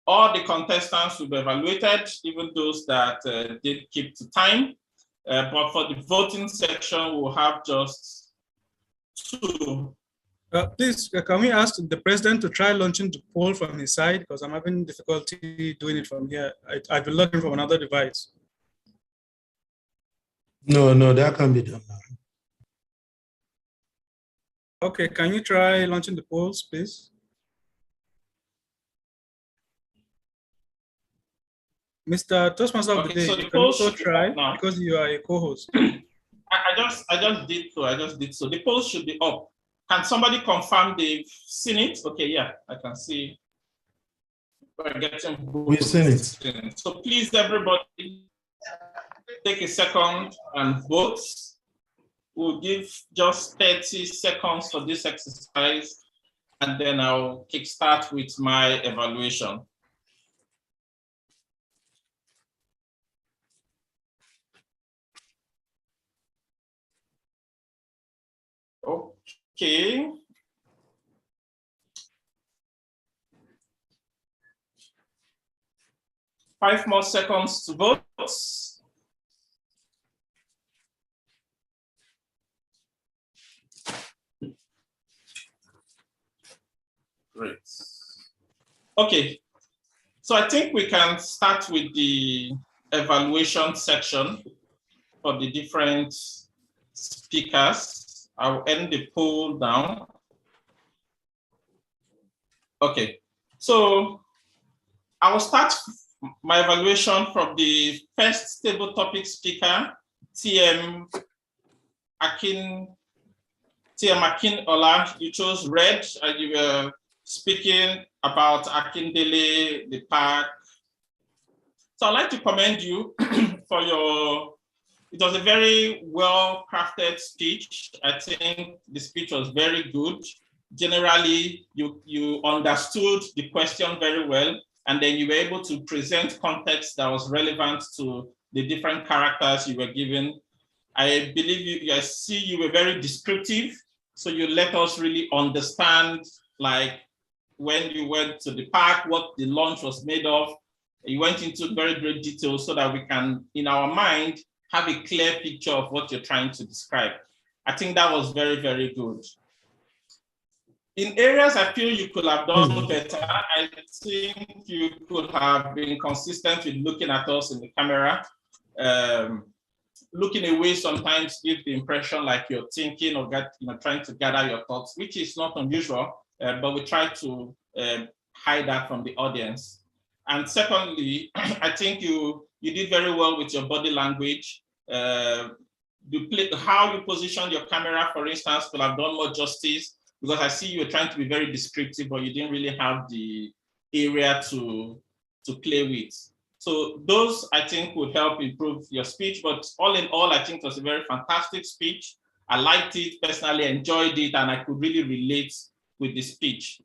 [SPEAKER 1] All the contestants will be evaluated, even those that did keep to time. But for the voting section, we'll have just two.
[SPEAKER 7] Please, can we ask the president to try launching the poll from his side? Because I'm having difficulty doing it from here. I've been logging from another device.
[SPEAKER 2] No, that can be done now.
[SPEAKER 7] Okay, can you try launching the polls, please? Mr. Toastmaster of the day,
[SPEAKER 1] So
[SPEAKER 7] you can also try because you are a co-host.
[SPEAKER 1] I just did so. The poll should be up. Can somebody confirm they've seen it? Okay, yeah, I can see.
[SPEAKER 2] We've seen it.
[SPEAKER 1] So please, everybody, take a second and vote. We'll give just 30 seconds for this exercise, and then I'll kickstart with my evaluation. Okay. Five more seconds to vote. Great. Okay, so I think we can start with the evaluation section for the different speakers. I'll end the poll now. Okay, so I will start my evaluation from the first table topic speaker, TM Akinola. You chose red, and you were speaking about Akindele, the park. So I'd like to commend you for it was a very well-crafted speech. I think the speech was very good. Generally, you understood the question very well, and then you were able to present context that was relevant to the different characters you were given. I believe I see you were very descriptive, so you let us really understand, like when you went to the park, what the lunch was made of. You went into very great detail so that we can, in our mind, have a clear picture of what you're trying to describe. I think that was very, very good. In areas I feel you could have done better, I think you could have been consistent with looking at us in the camera. Looking away sometimes gives the impression like you're thinking or trying to gather your thoughts, which is not unusual, but we try to hide that from the audience. And secondly, I think you did very well with your body language. How you positioned your camera, for instance, could have done more justice, because I see you were trying to be very descriptive, but you didn't really have the area to play with. So those, I think, would help improve your speech. But all in all, I think it was a very fantastic speech. I liked it, personally enjoyed it, and I could really relate with the speech.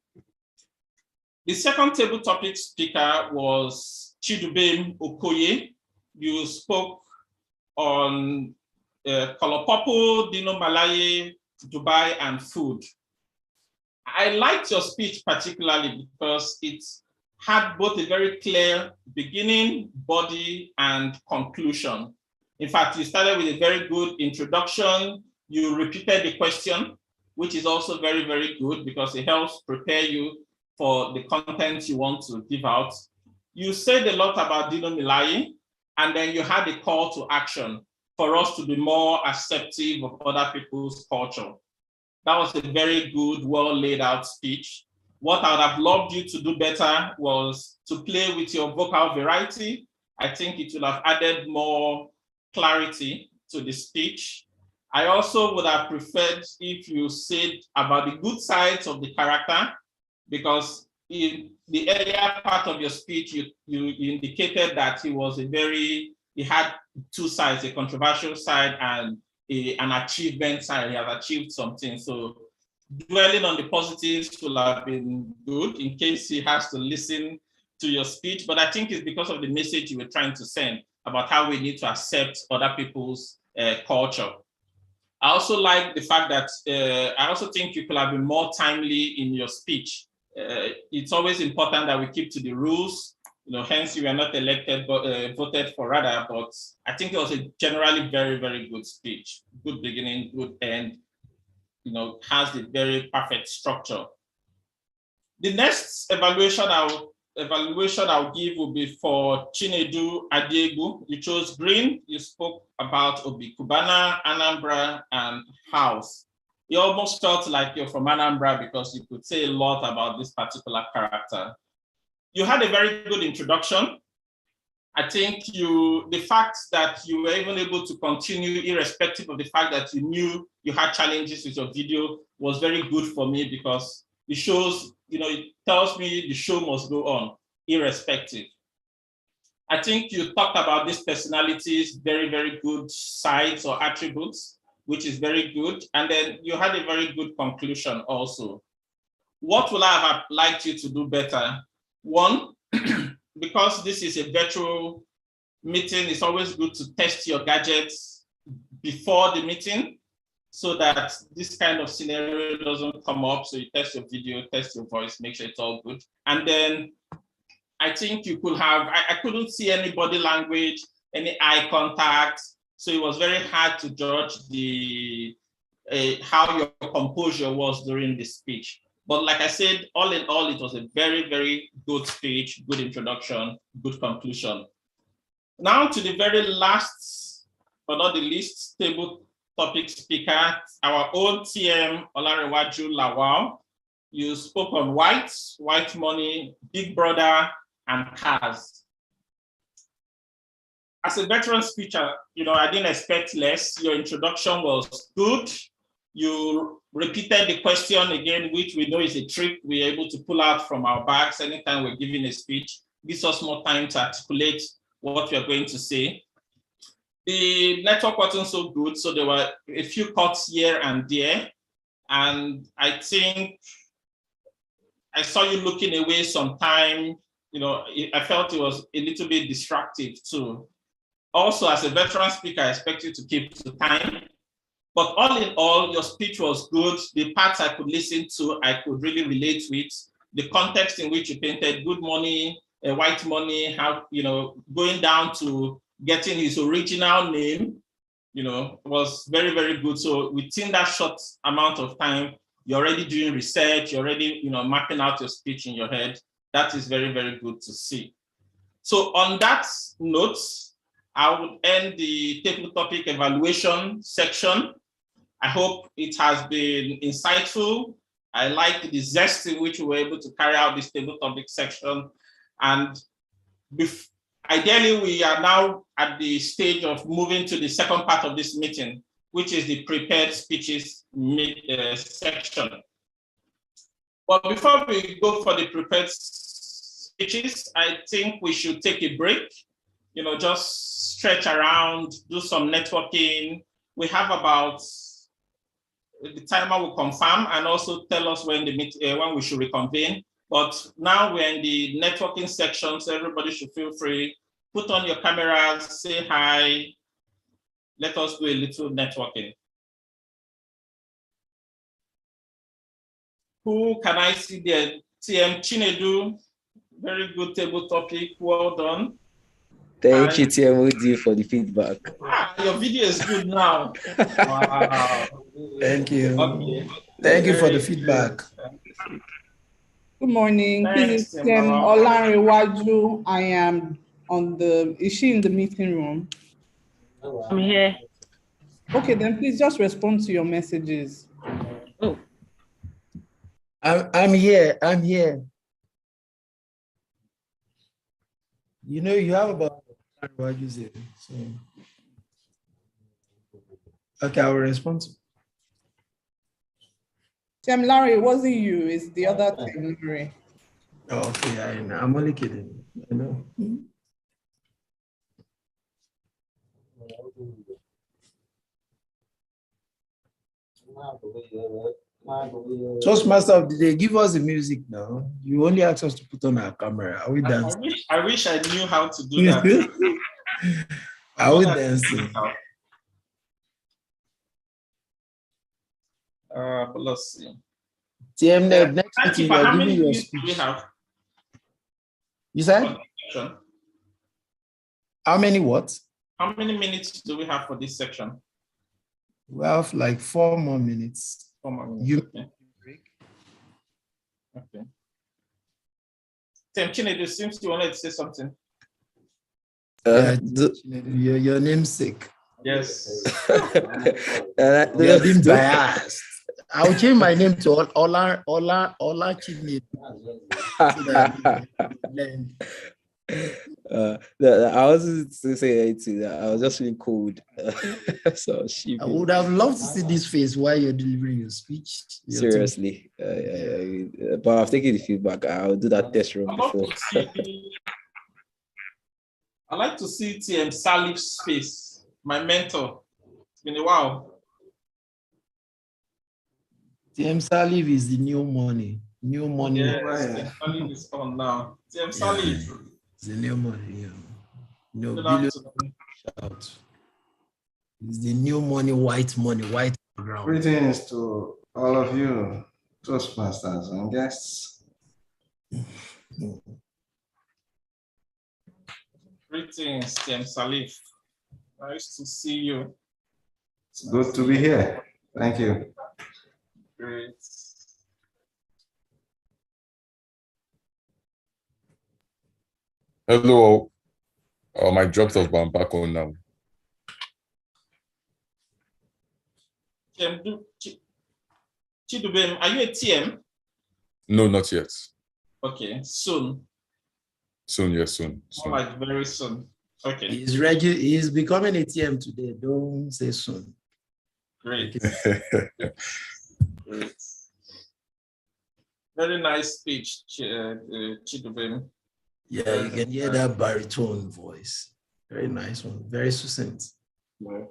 [SPEAKER 1] The second table topic speaker was Chidubem Okoye. You spoke on color purple, Dino Malaye, Dubai, and food. I liked your speech particularly because it had both a very clear beginning, body, and conclusion. In fact, you started with a very good introduction. You repeated the question, which is also very, very good because it helps prepare you for the content you want to give out. You said a lot about Dino Milai, and then you had a call to action for us to be more accepting of other people's culture. That was a very good, well laid out speech. What I would have loved you to do better was to play with your vocal variety. I think it would have added more clarity to the speech. I also would have preferred if you said about the good sides of the character, because in the earlier part of your speech, you indicated that he had two sides, a controversial side and an achievement side. He has achieved something. So dwelling on the positives will have been good in case he has to listen to your speech. But I think it's because of the message you were trying to send about how we need to accept other people's culture. I also like the fact that I also think you could have been more timely in your speech. It's always important that we keep to the rules. Hence you were not elected, but voted for rather. But I think it was a generally very, very good speech. Good beginning, good end. Has the very perfect structure. The next evaluation I'll give will be for Chinedu Adiegu. You chose green. You spoke about Obi Kubana, Anambra, and House. You almost felt like you're from Anambra because you could say a lot about this particular character. You had a very good introduction. I think the fact that you were even able to continue irrespective of the fact that you knew you had challenges with your video was very good for me, because it shows, it tells me the show must go on irrespective. I think you talked about these personalities, very, very good sides or attributes, which is very good. And then you had a very good conclusion also. What would I have liked you to do better? One, because this is a virtual meeting, it's always good to test your gadgets before the meeting so that this kind of scenario doesn't come up. So you test your video, test your voice, make sure it's all good. And then I think you could have, I couldn't see any body language, any eye contact. So it was very hard to judge how your composure was during the speech. But like I said, all in all, it was a very, very good speech, good introduction, good conclusion. Now to the very last, but not the least, table topic speaker, our own TM, Olarewaju Lawal. You spoke on white money, Big Brother, and cars. As a veteran speaker, I didn't expect less. Your introduction was good. You repeated the question again, which we know is a trick we're able to pull out from our bags anytime we're giving a speech. Gives us more time to articulate what we're going to say. The network wasn't so good, so there were a few cuts here and there. And I think I saw you looking away sometime. I felt it was a little bit distractive too. Also, as a veteran speaker, I expect you to keep to time. But all in all, your speech was good. The parts I could listen to, I could really relate with. The context in which you painted good money, white money, how, going down to getting his original name, was very, very good. So within that short amount of time, you're already doing research, you're already, mapping out your speech in your head. That is very, very good to see. So on that note, I would end the table topic evaluation section. I hope it has been insightful. I like the zest in which we were able to carry out this table topic section. And ideally, we are now at the stage of moving to the second part of this meeting, which is the prepared speeches section. But before we go for the prepared speeches, I think we should take a break, just stretch around, do some networking. We have about, the timer will confirm and also tell us when when we should reconvene. But now we're in the networking section, so everybody should feel free. Put on your cameras, say hi. Let us do a little networking. Who can I see there? TM Chinedu, very good table topic, well done.
[SPEAKER 13] Thank you, TM, for the feedback.
[SPEAKER 1] Your video is good now. Wow.
[SPEAKER 2] Thank you.
[SPEAKER 1] Okay.
[SPEAKER 2] Thank you for the feedback.
[SPEAKER 11] Good
[SPEAKER 14] morning.
[SPEAKER 1] Thanks,
[SPEAKER 14] This is Olanrewaju. I am is she in the meeting room?
[SPEAKER 15] I'm here.
[SPEAKER 14] Okay, then please just respond to your messages.
[SPEAKER 15] Oh.
[SPEAKER 2] I'm here. I'm here. You know, you have about what you say. So. Okay, I will respond.
[SPEAKER 14] Tim Larry, it wasn't you, it's the other Tim Larry.
[SPEAKER 2] Oh, okay, I know. I'm only kidding. I know. Toastmaster, did they give us the music now? You only asked us to put on our camera. Are we dancing?
[SPEAKER 1] I wish I knew how to do that.
[SPEAKER 2] Are we dancing?
[SPEAKER 1] But let's see.
[SPEAKER 2] TM, next meeting, you are giving your speech.
[SPEAKER 1] Do we have?
[SPEAKER 2] You said? How many what?
[SPEAKER 1] How many minutes do we have for this section?
[SPEAKER 2] We have like 4 more minutes.
[SPEAKER 1] 4 more minutes.
[SPEAKER 2] You
[SPEAKER 1] break. Okay. Tim Chinedu, seems you wanted to say something.
[SPEAKER 2] Your namesake.
[SPEAKER 1] Yes.
[SPEAKER 2] You're being biased. I'll change my name to Ola Chinedu.
[SPEAKER 16] I was to say it too, that I was just feeling cold. So
[SPEAKER 2] I would have loved to see this face while you're delivering your speech.
[SPEAKER 16] Seriously. But I've taken the feedback. I'll do that test run before.
[SPEAKER 1] I like to see TM Salif's face, my mentor. It's been a while.
[SPEAKER 2] TM Salif is the new money. New money.
[SPEAKER 1] Yes, TM Salif is on now. TM Salif.
[SPEAKER 2] It's the new money. Yeah. No
[SPEAKER 1] Good
[SPEAKER 2] billion shout. It's the new money, white background.
[SPEAKER 17] Greetings to all of you, Toastmasters and guests.
[SPEAKER 1] Greetings, TM Salif. Nice to see you.
[SPEAKER 17] It's good to be here. Thank you.
[SPEAKER 1] Great.
[SPEAKER 12] Hello. I dropped off, but I'm back on now.
[SPEAKER 1] Chidubem, are you a TM?
[SPEAKER 12] No, not yet.
[SPEAKER 1] Okay, soon.
[SPEAKER 12] Soon, yes, soon.
[SPEAKER 1] Like very soon. Okay.
[SPEAKER 2] He's becoming a TM today. Don't say soon.
[SPEAKER 1] Great. Great. Very nice speech, Chidubem.
[SPEAKER 2] Yeah, you can hear that baritone voice. Very nice one. Very succinct.
[SPEAKER 12] I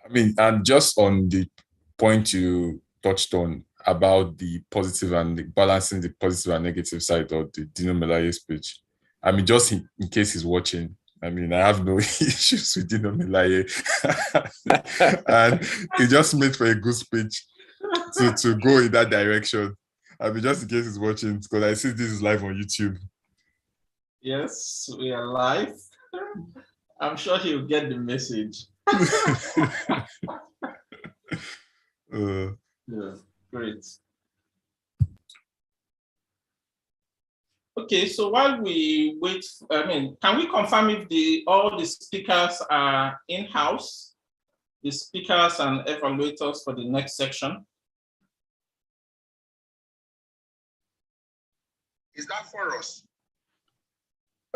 [SPEAKER 12] mean, and just on the point you touched on about the positive and balancing the positive and negative side of the Dino Melaye speech. I mean, just in case he's watching, I mean, I have no issues with Dino Melaye. And he just made for a good speech to go in that direction. I mean, just in case he's watching, because I see this is live on YouTube.
[SPEAKER 1] Yes, we are live. I'm sure he'll get the message. Yeah, great. Okay, so while we wait, can we confirm if all the speakers are in-house, the speakers and evaluators for the next section?
[SPEAKER 18] Is that for us?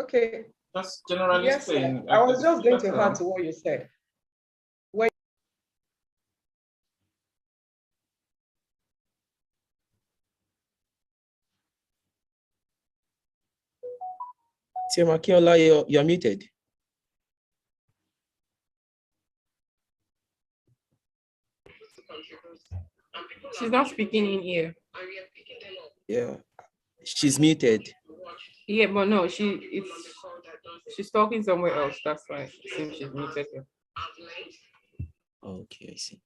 [SPEAKER 11] Okay.
[SPEAKER 1] Just generally
[SPEAKER 11] yes,
[SPEAKER 1] saying.
[SPEAKER 11] I was just going to add to what you said.
[SPEAKER 16] Akinola, you're muted.
[SPEAKER 3] She's not speaking in here.
[SPEAKER 16] Yeah, she's muted.
[SPEAKER 3] Yeah, but no, she's talking somewhere else. That's why it seems she's muted here.
[SPEAKER 16] Okay, I see.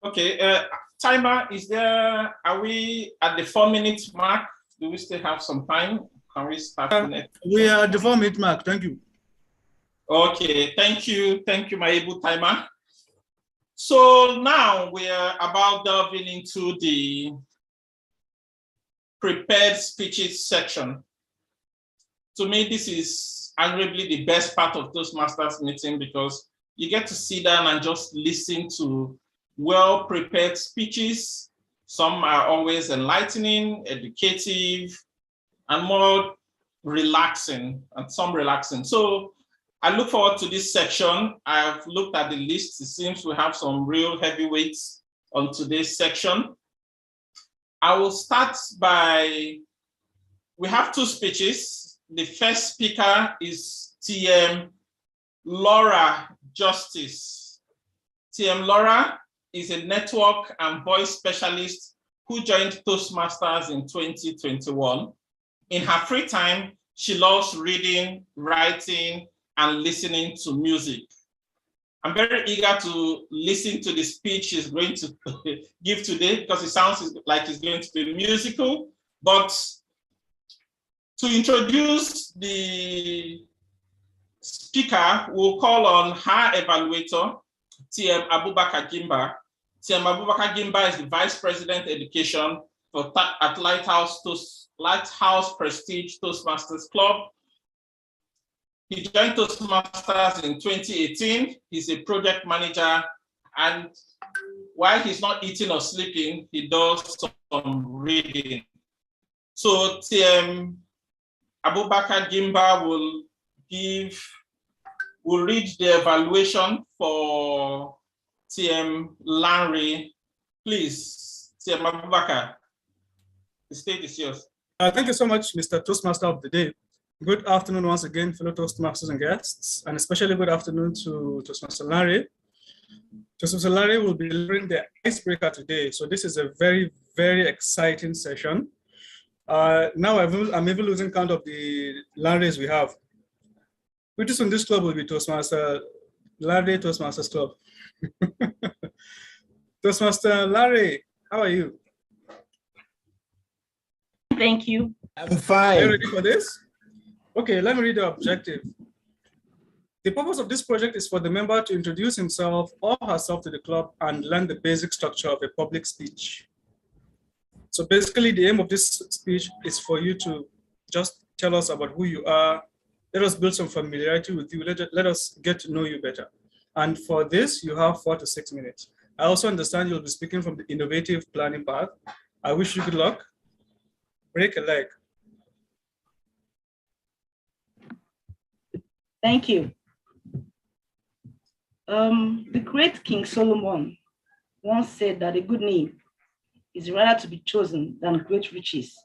[SPEAKER 1] Okay, timer, are we at the 4-minute mark? Do we still have some time? Can we start?
[SPEAKER 7] We are at the 4-minute mark, thank you.
[SPEAKER 1] Okay, thank you, my able timer. So now we are about delving into the prepared speeches section. To me, this is arguably the best part of Toastmasters meeting because you get to sit down and just listen to well-prepared speeches. Some are always enlightening, educative, and more relaxing, and some relaxing. So I look forward to this section. I've looked at the list. It seems we have some real heavyweights on today's section. I will start by, we have 2 speeches. The first speaker is TM Laura Justice. TM Laura is a network and voice specialist who joined Toastmasters in 2021. In her free time, she loves reading, writing, and listening to music. I'm very eager to listen to the speech she's going to give today because it sounds like it's going to be musical. But to introduce the speaker, we'll call on her evaluator, TM Abubakar Gimba. TM Abubakar Gimba is the Vice President Education at Lighthouse Prestige Toastmasters Club. He joined Toastmasters in 2018. He's a project manager, and while he's not eating or sleeping, he does some reading. So TM Abubakar Gimba will read the evaluation for TM Larry. Please, TM Abubakar, the stage is yours.
[SPEAKER 7] Thank you so much, Mr. Toastmaster of the Day. Good afternoon once again, fellow Toastmasters and guests, and especially good afternoon to Toastmaster Larry. Toastmaster Larry will be delivering the icebreaker today, so this is a very, very exciting session. Now I'm even losing count of the Larrys we have. Pretty soon this club will be Toastmaster Larry Toastmasters Club. Toastmaster Larry, how are you?
[SPEAKER 15] Thank you.
[SPEAKER 2] I'm fine.
[SPEAKER 7] Are you ready for this? Okay, let me read the objective. The purpose of this project is for the member to introduce himself or herself to the club and learn the basic structure of a public speech. So basically, the aim of this speech is for you to just tell us about who you are. Let us build some familiarity with you. Let us get to know you better. And for this, you have 4 to 6 minutes. I also understand you'll be speaking from the innovative planning path. I wish you good luck. Break a leg.
[SPEAKER 15] Thank you. The great King Solomon once said that a good name is rather to be chosen than great riches.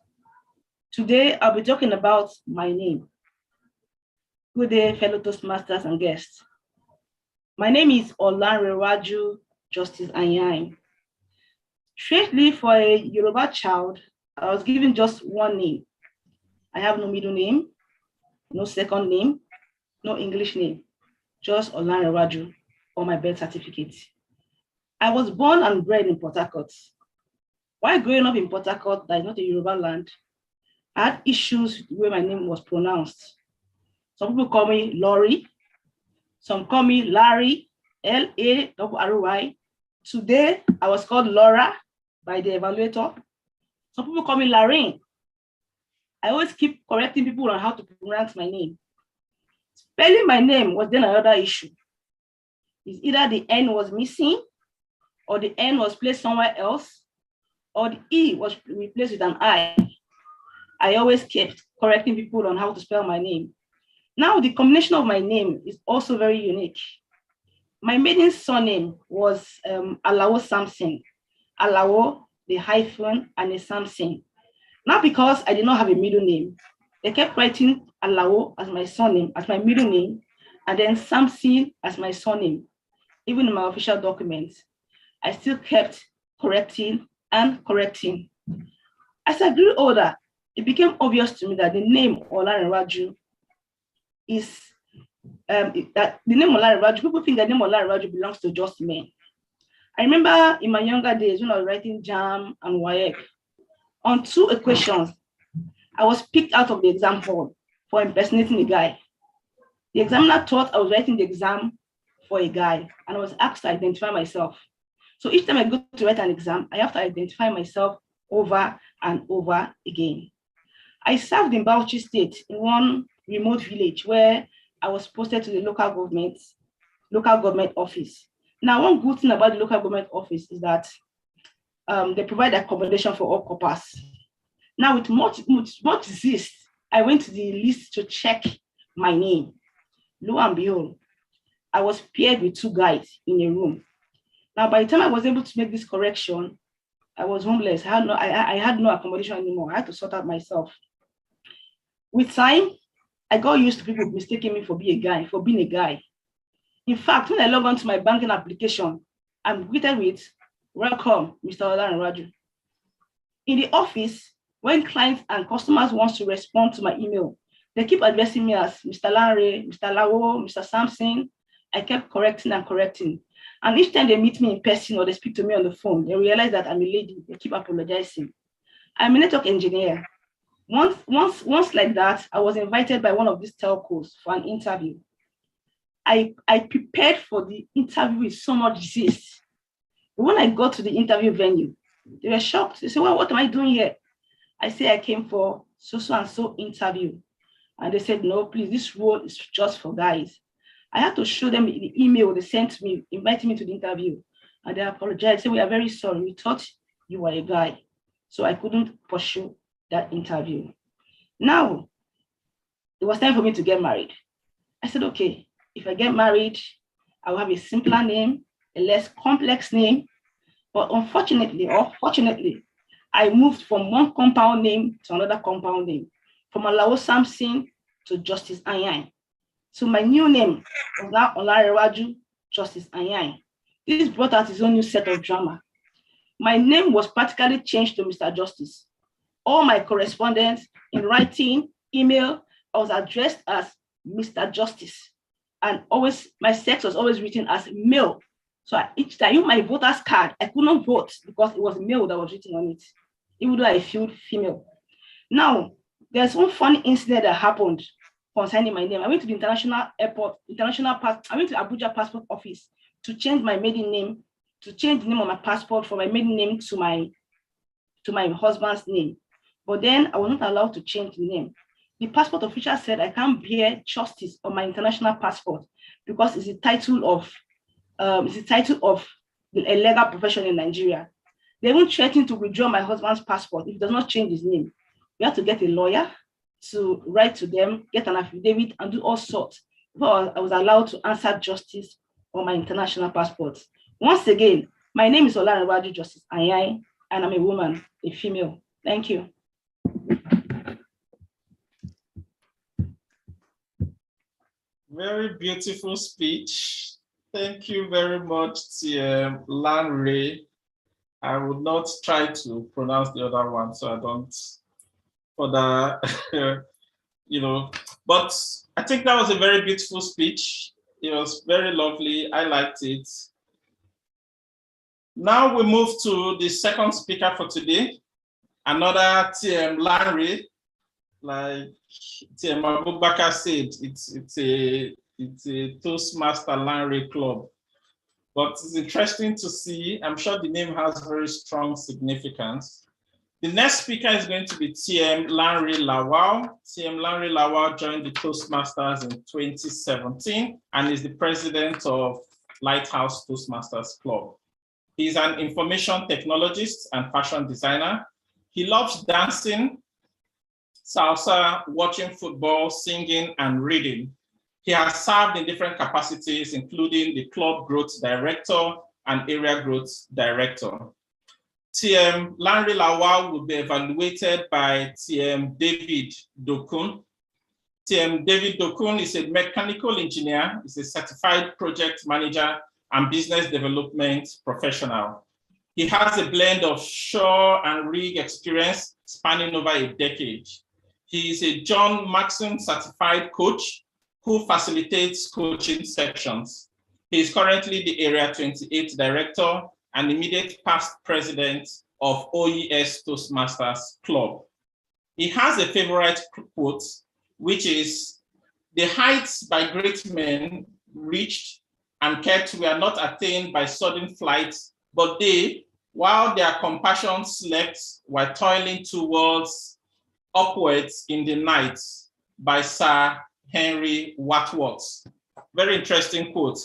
[SPEAKER 15] Today, I'll be talking about my name. Good day, fellow Toastmasters and guests. My name is Olanrewaju Justice Anyang. Strangely, for a Yoruba child, I was given just one name. I have no middle name, no second name, no English name, just Olanrewaju on my birth certificate. I was born and bred in Port Harcourt. While growing up in Port Harcourt, that is not a Yoruba land, I had issues with the way my name was pronounced. Some people call me Laurie, some call me Larry, L-A-R-R-Y. Today, I was called Laura by the evaluator. Some people call me Larine. I always keep correcting people on how to pronounce my name. Spelling my name was then another issue. It's either the N was missing, or the N was placed somewhere else, or the E was replaced with an I. I always kept correcting people on how to spell my name. Now, the combination of my name is also very unique. My maiden surname was Alao Samson. Alao, the hyphen, and a Samson. Now, because I did not have a middle name, they kept writing Alao as my surname, as my middle name, and then Samson as my surname. Even in my official documents, I still kept correcting and correcting. As I grew older, it became obvious to me that the name Olanrewaju is that the name Olanrewaju, people think the name Olanrewaju belongs to just men. I remember in my younger days when I was writing JAM and WAEC, on 2 occasions, I was picked out of the exam hall for impersonating a guy. The examiner thought I was writing the exam for a guy, and I was asked to identify myself. So each time I go to write an exam, I have to identify myself over and over again. I served in Bauchi State in one remote village where I was posted to the local government office. Now, one good thing about the local government office is that they provide accommodation for all corpers. Now, with much zest, I went to the list to check my name. Lo and behold, I was paired with 2 guys in a room. Now, by the time I was able to make this correction, I was homeless. I had no accommodation anymore. I had to sort out myself. With time, I got used to people mistaking me for being a guy. In fact, when I log on to my banking application, I'm greeted with, "Welcome, Mr. Olarinwaju." In the office, when clients and customers want to respond to my email, they keep addressing me as Mr. Lanre, Mr. Lawo, Mr. Samson. I kept correcting and correcting. And each time they meet me in person or they speak to me on the phone, they realize that I'm a lady. They keep apologizing. I'm a network engineer. Once like that, I was invited by one of these telcos for an interview. I prepared for the interview with so much zest. But when I got to the interview venue, they were shocked. They said, "Well, what am I doing here?" I said, "I came for so and so interview." And they said, "No, please, this role is just for guys." I had to show them the email they sent me, inviting me to the interview. And they apologized, said, "We are very sorry. We thought you were a guy." So I couldn't pursue that interview. Now, it was time for me to get married. I said, okay, if I get married, I'll have a simpler name, a less complex name. But unfortunately, or fortunately, I moved from one compound name to another compound name, from Alawo Samson to Justice Anyang. So my new name was now Olarinwaju Justice Anyang. This brought out its own new set of drama. My name was practically changed to Mr. Justice. All my correspondence in writing, email, I was addressed as Mr. Justice. And always, my sex was always written as male. So each time I used my voter's card, I could not vote because it was male that was written on it, even though I feel female. Now, there's one funny incident that happened concerning my name. I went to the international airport, I went to Abuja passport office to change my maiden name, to change the name of my passport from my maiden name to my husband's name. But then I was not allowed to change the name. The passport official said I can't bear Justice on my international passport because it's the title of a legal profession in Nigeria. They even threatened to withdraw my husband's passport if he does not change his name. We have to get a lawyer to write to them, get an affidavit, and do all sorts before I was allowed to answer Justice on my international passport. Once again, my name is Olarinwaju Justice Anyang, and I'm a woman, a female. Thank you.
[SPEAKER 1] Very beautiful speech. Thank you very much, TM Lanre. I would not try to pronounce the other one, so I don't further, but I think that was a very beautiful speech. It was very lovely. I liked it. Now we move to the second speaker for today, another TM Lanre. Like TM Abubakar said, it's a Toastmaster Lanre club. But it's interesting to see, I'm sure the name has very strong significance. The next speaker is going to be TM Lanre Lawal. TM Lanre Lawal joined the Toastmasters in 2017 and is the president of Lighthouse Toastmasters Club. He's an information technologist and fashion designer. He loves dancing, salsa, watching football, singing, and reading. He has served in different capacities, including the Club Growth Director and Area Growth Director. TM Lanre Lawal will be evaluated by TM David Dokun. TM David Dokun is a mechanical engineer, is a certified project manager and business development professional. He has a blend of shore and rig experience spanning over a decade. He is a John Maxson certified coach who facilitates coaching sections. He is currently the Area 28 Director and immediate past president of OES Toastmasters Club. He has a favorite quote, which is, "The heights by great men reached and kept were not attained by sudden flight, but they, while their compassion slept, were toiling towards upwards in the night," by Sir Henry Wadsworth. Very interesting quote.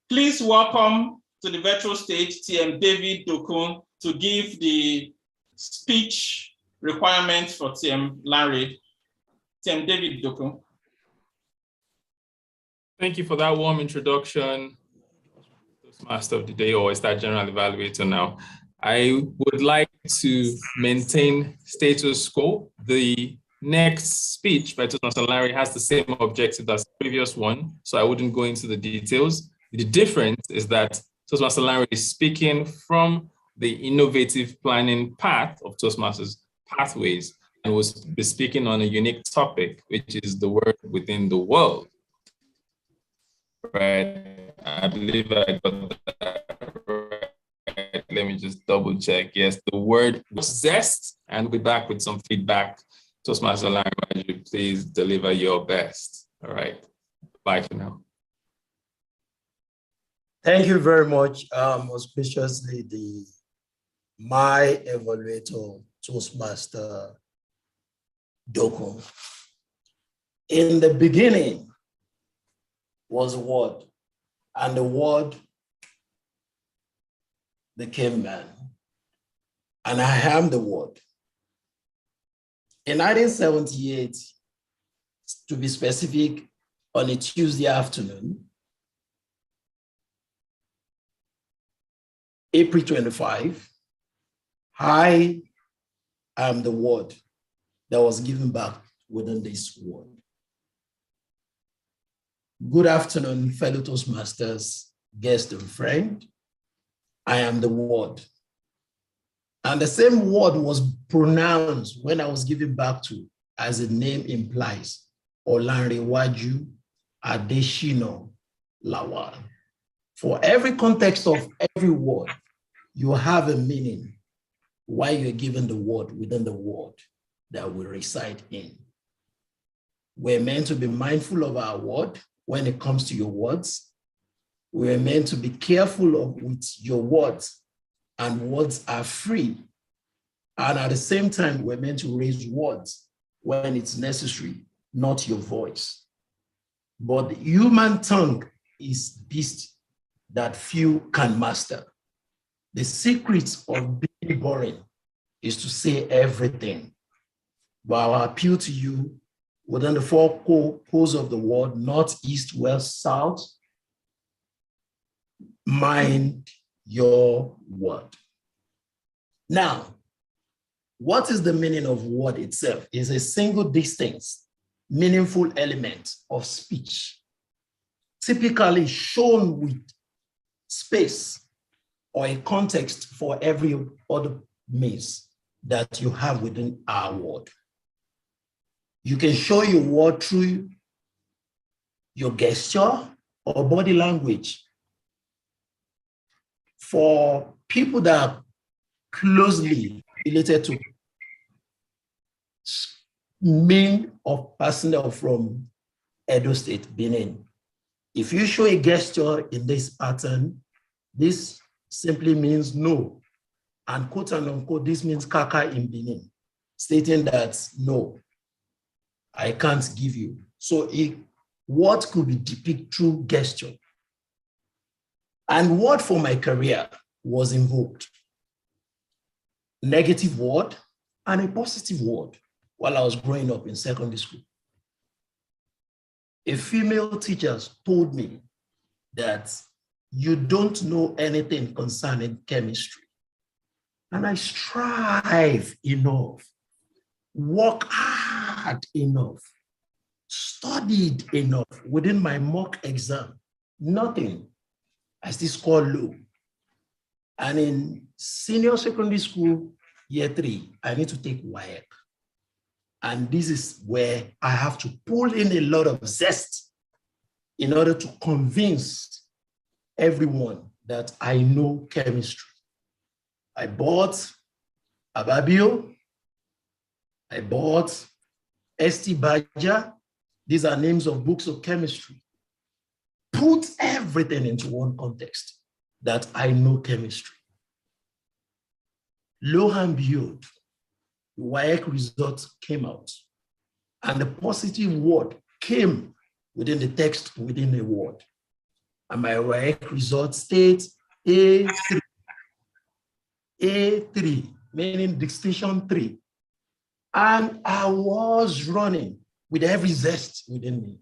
[SPEAKER 1] Please welcome to the virtual stage TM David Dokun to give the speech requirements for TM Larry. TM David Dokun.
[SPEAKER 18] Thank you for that warm introduction, Toastmaster of the Day, or is that General Evaluator now? I would like to maintain status quo. The next speech by Toastmaster Larry has the same objective as the previous one, so I wouldn't go into the details. The difference is that Toastmaster Larry is speaking from the innovative planning path of Toastmasters pathways and will be speaking on a unique topic, which is the word within the world. Right, I believe I got that right. Let me just double check. Yes, the word was zest, and we'll be back with some feedback. Toastmaster Larry, would you please deliver your best? All right, bye for now.
[SPEAKER 2] Thank you very much, auspiciously, my evaluator, Toastmaster Dokun. In the beginning was the Word, and the Word became man, and I am the Word. In 1978, to be specific, on a Tuesday afternoon, April 25, I am the Word that was given back within this word. Good afternoon, fellow Toastmasters, guest and friend. I am the Word. And the same word was pronounced when I was given back to, as the name implies, Olanrewaju Adeshino Lawal. For every context of every word, you have a meaning why you're given the word within the word that we reside in. We're meant to be mindful of our word when it comes to your words. We're meant to be careful with your words, and words are free. And at the same time, we're meant to raise words when it's necessary, not your voice. But the human tongue is beast that few can master. The secret of being boring is to say everything. But I'll appeal to you within the four poles of the world, north, east, west, south, mind your word. Now, what is the meaning of word itself? It's a single distinct, meaningful element of speech, typically shown with space or a context for every other means that you have within our word. You can show your word through your gesture or body language. For people that are closely related to men of personnel from Edo State, Benin, if you show a gesture in this pattern, this simply means no. And quote and unquote, this means kaka in Benin, stating that no, I can't give you. So what could be depicted through gesture? And word for my career was invoked. Negative word and a positive word while I was growing up in secondary school. A female teacher told me that you don't know anything concerning chemistry. And I strive enough, work hard enough, studied enough within my mock exam, nothing. I still scored low. And in senior secondary school, year 3, I need to take WAEC. And this is where I have to pull in a lot of zest in order to convince everyone that I know chemistry. I bought Ababio. I bought St. Baja. These are names of books of chemistry. Put everything into one context that I know chemistry. Lo and behold, the WAEC results came out, and the positive word came within the text within a word. And my WAEC result states A3. A3, meaning distinction 3. And I was running with every zest within me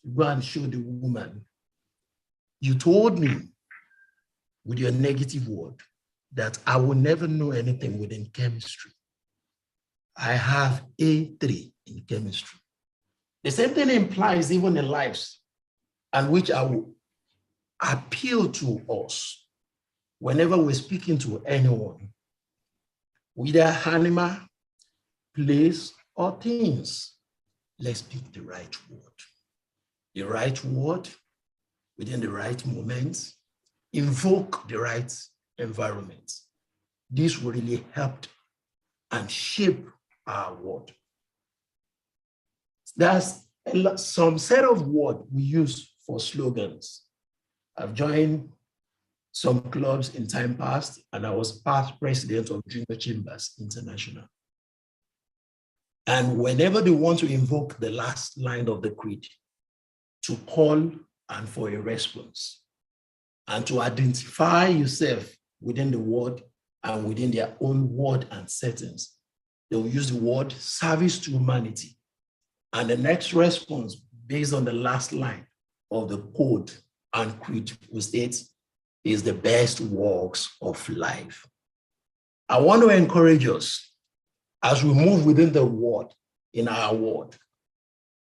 [SPEAKER 2] to go and show the woman, you told me with your negative word that I will never know anything within chemistry. I have A3 in chemistry. The same thing implies even in lives, and which I will appeal to us whenever we're speaking to anyone, whether animal, place, or things. Let's speak the right word. The right word within the right moment, invoke the right environment. This will really help and shape our word. There's some set of words we use for slogans. I've joined some clubs in time past, and I was past president of Junior Chambers International. And whenever they want to invoke the last line of the creed, to call and for a response, and to identify yourself within the word and within their own word and settings, they will use the word service to humanity. And the next response, based on the last line of the code and creed, will state, is the best works of life. I want to encourage us as we move within the word, in our word,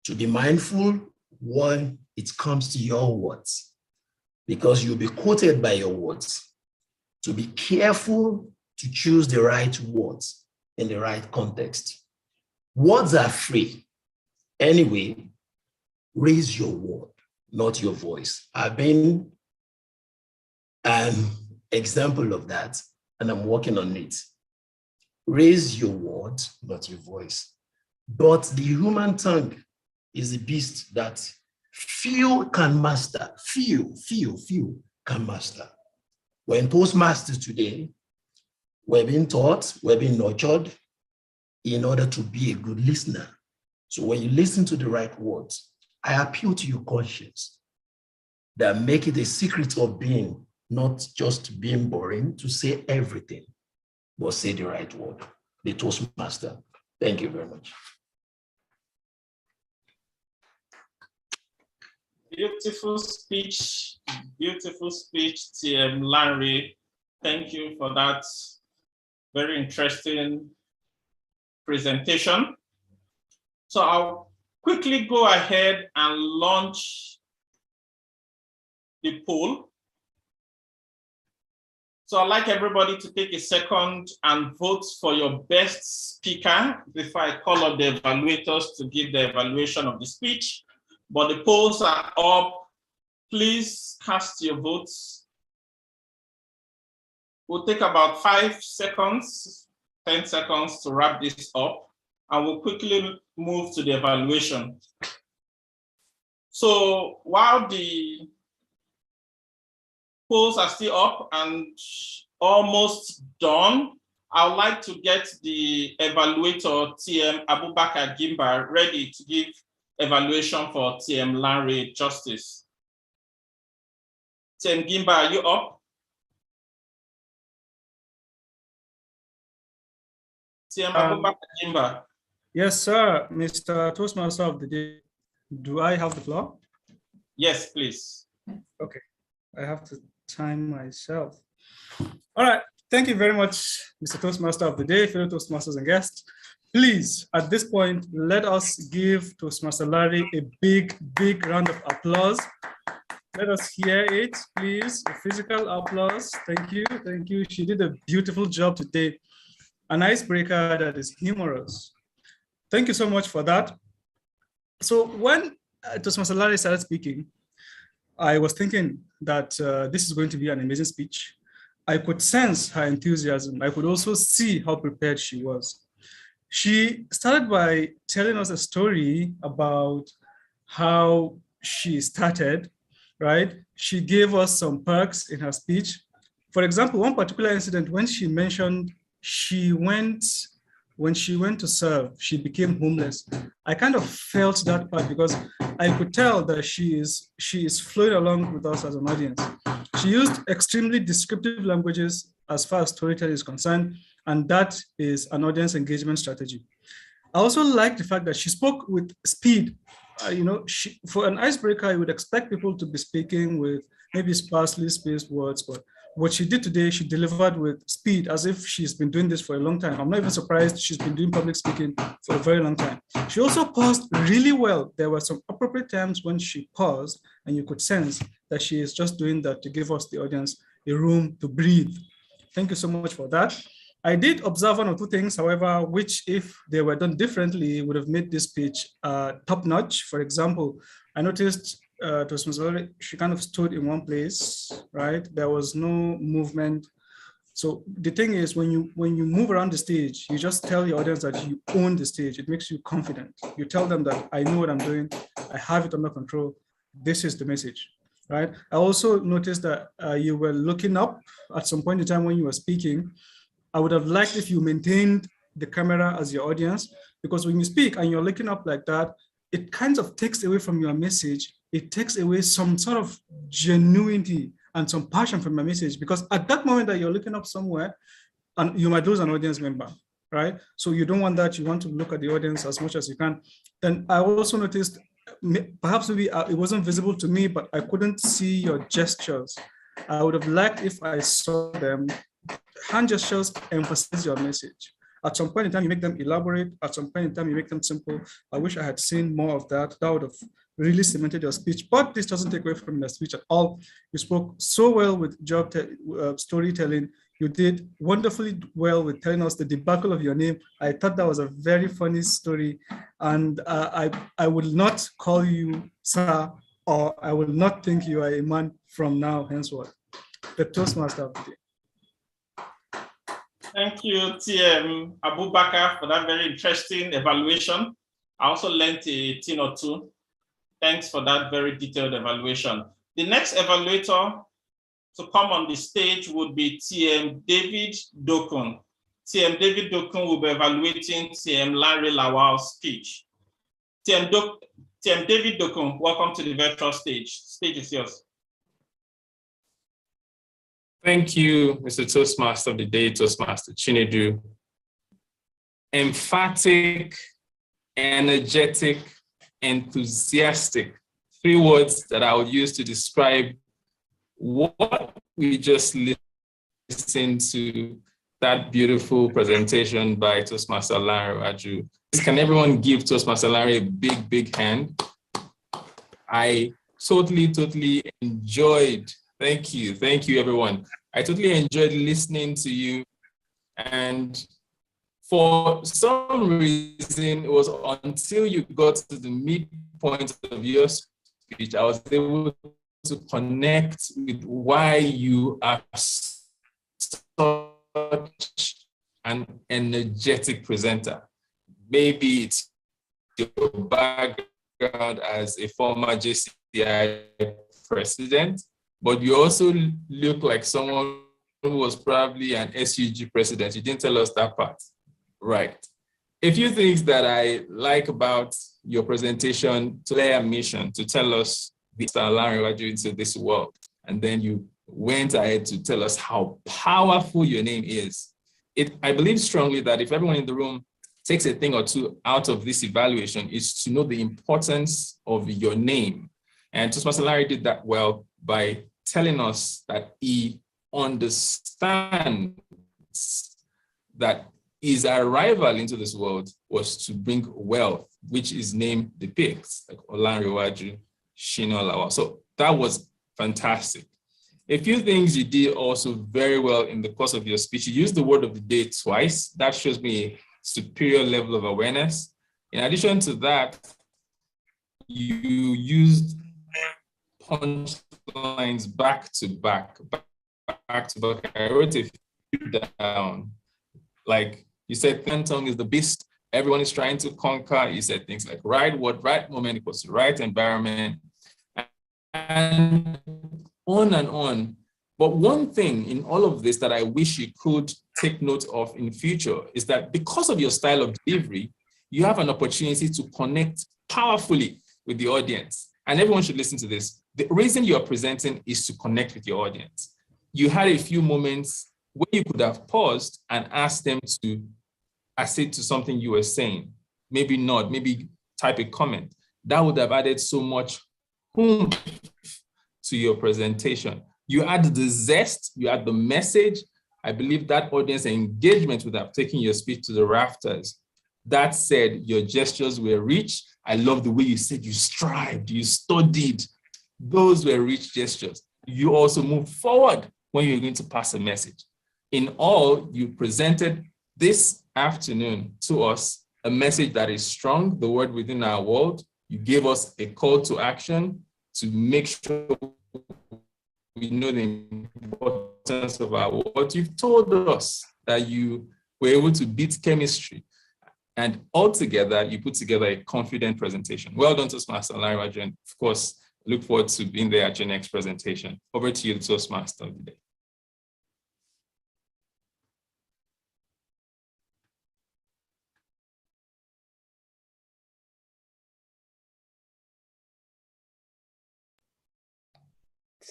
[SPEAKER 2] to be mindful when it comes to your words, because you'll be quoted by your words. To be careful to choose the right words in the right context. Words are free. Anyway, raise your word, not your voice. I've been an example of that, and I'm working on it. Raise your word, not your voice. But the human tongue is a beast that few can master. Few can master. We're in Toastmasters today. We're being taught, we're being nurtured in order to be a good listener. So when you listen to the right words, I appeal to your conscience that make it a secret of being, not just being boring, to say everything, but say the right word. The Toastmaster. Thank you very much.
[SPEAKER 1] Beautiful speech, TM Larry. Thank you for that very interesting presentation. So I'll quickly go ahead and launch the poll. So I'd like everybody to take a second and vote for your best speaker before I call up the evaluators to give the evaluation of the speech. But the polls are up. Please cast your votes. We'll take about 5 seconds, 10 seconds to wrap this up, and we'll quickly move to the evaluation. So while the polls are still up and almost done, I would like to get the evaluator, TM Abubakar Gimba, ready to give evaluation for TM Larry Justice. TM Gimba, are you up? TM Abubakar Gimba.
[SPEAKER 7] Yes, sir. Mr. Toastmaster of the day, do I have the floor?
[SPEAKER 1] Yes, please.
[SPEAKER 7] Okay, I have to time myself. All right, thank you very much, Mr. Toastmaster of the day, fellow Toastmasters and guests. Please, at this point, let us give Toastmaster Larry a big round of applause. Let us hear it, please. A physical applause. Thank you, thank you. She did a beautiful job today. An icebreaker that is humorous. Thank you so much for that. So when Toastmaster Larry started speaking, I was thinking that this is going to be an amazing speech. I could sense her enthusiasm. I could also see how prepared she was. She started by telling us a story about how she started, right? She gave us some perks in her speech. For example, one particular incident, when she mentioned when she went to serve, she became homeless. I kind of felt that part because I could tell that she is flowing along with us as an audience. She used extremely descriptive languages as far as storytelling is concerned, and that is an audience engagement strategy. I also like the fact that she spoke with speed. For an icebreaker, you would expect people to be speaking with maybe sparsely spaced words, but what she did today, she delivered with speed as if she's been doing this for a long time. I'm not even surprised she's been doing public speaking for a very long time. She also paused really well. There were some appropriate times when she paused and you could sense that she is just doing that to give us, the audience, a room to breathe. Thank you so much for that. I did observe one or two things, however, which if they were done differently would have made this speech top-notch. For example, I noticed she kind of stood in one place, right? There was no movement. So the thing is, when you move around the stage, you just tell the audience that you own the stage. It makes you confident. You tell them that I know what I'm doing. I have it under control. This is the message, right? I also noticed that you were looking up at some point in time when you were speaking. I would have liked if you maintained the camera as your audience, because when you speak and you're looking up like that, it kind of takes away from your message. It takes away some sort of genuinity and some passion from your message, because at that moment that you're looking up somewhere, and you might lose an audience member, right? So you don't want that. You want to look at the audience as much as you can. Then I also noticed, perhaps maybe it wasn't visible to me, but I couldn't see your gestures. I would have liked if I saw them. Hand gestures emphasize your message. At some point in time, you make them elaborate. At some point in time, you make them simple. I wish I had seen more of that. That would have really cemented your speech, but this doesn't take away from your speech at all. You spoke so well with storytelling. You did wonderfully well with telling us the debacle of your name. I thought that was a very funny story. And I will not call you sir, or I will not think you are a man from now henceforth. The Toastmaster of the day.
[SPEAKER 1] Thank you, TM Abubakar, for that very interesting evaluation. I also learned a thing or two. Thanks for that very detailed evaluation. The next evaluator to come on the stage would be TM David Dokun. TM David Dokun will be evaluating TM Larry Lawal's speech. TM David Dokun, welcome to the virtual stage. Stage is yours.
[SPEAKER 18] Thank you, Mr. Toastmaster of the Day, Toastmaster Chinedu. Emphatic, energetic, enthusiastic. 3 words that I would use to describe what we just listened to, that beautiful presentation by Toastmaster Larry Waju. Can everyone give Toastmaster Larry a big, big hand? I totally enjoyed. Thank you everyone. I totally enjoyed listening to you, and for some reason, it was until you got to the midpoint of your speech, I was able to connect with why you are such an energetic presenter. Maybe it's your background as a former JCI president, but you also look like someone who was probably an SUG president. You didn't tell us that part. Right. A few things that I like about your presentation, clear mission to tell us the Larry Waju into this world. And then you went ahead to tell us how powerful your name is. I believe strongly that if everyone in the room takes a thing or two out of this evaluation, is to know the importance of your name. And Toastmaster Larry did that well by telling us that he understands that his arrival into this world was to bring wealth, which his name depicts, like Olanrewaju, Shina Lawal. So that was fantastic. A few things you did also very well in the course of your speech. You used the word of the day twice. That shows me a superior level of awareness. In addition to that, you used punchlines back to back back to back. I wrote a few down. Like you said, tongue is the beast everyone is trying to conquer. You said things like right word, right moment equals to right environment, and on and on. But one thing in all of this that I wish you could take note of in future is that because of your style of delivery, you have an opportunity to connect powerfully with the audience. And everyone should listen to this. The reason you're presenting is to connect with your audience. You had a few moments where you could have paused and asked them to accede to something you were saying. Maybe not, maybe type a comment. That would have added so much oomph to your presentation. You add the zest, you add the message. I believe that audience engagement would have taken your speech to the rafters. That said, your gestures were rich. I love the way you said you strived, you studied. Those were rich gestures. You also moved forward when you're going to pass a message. In all, you presented this afternoon to us a message that is strong, the word within our world. You gave us a call to action to make sure we know the importance of our world. You've told us that you were able to beat chemistry. And altogether, you put together a confident presentation. Well done, Toastmaster Larry. And of course, look forward to being there at your next presentation. Over to you, the Toastmaster of the day.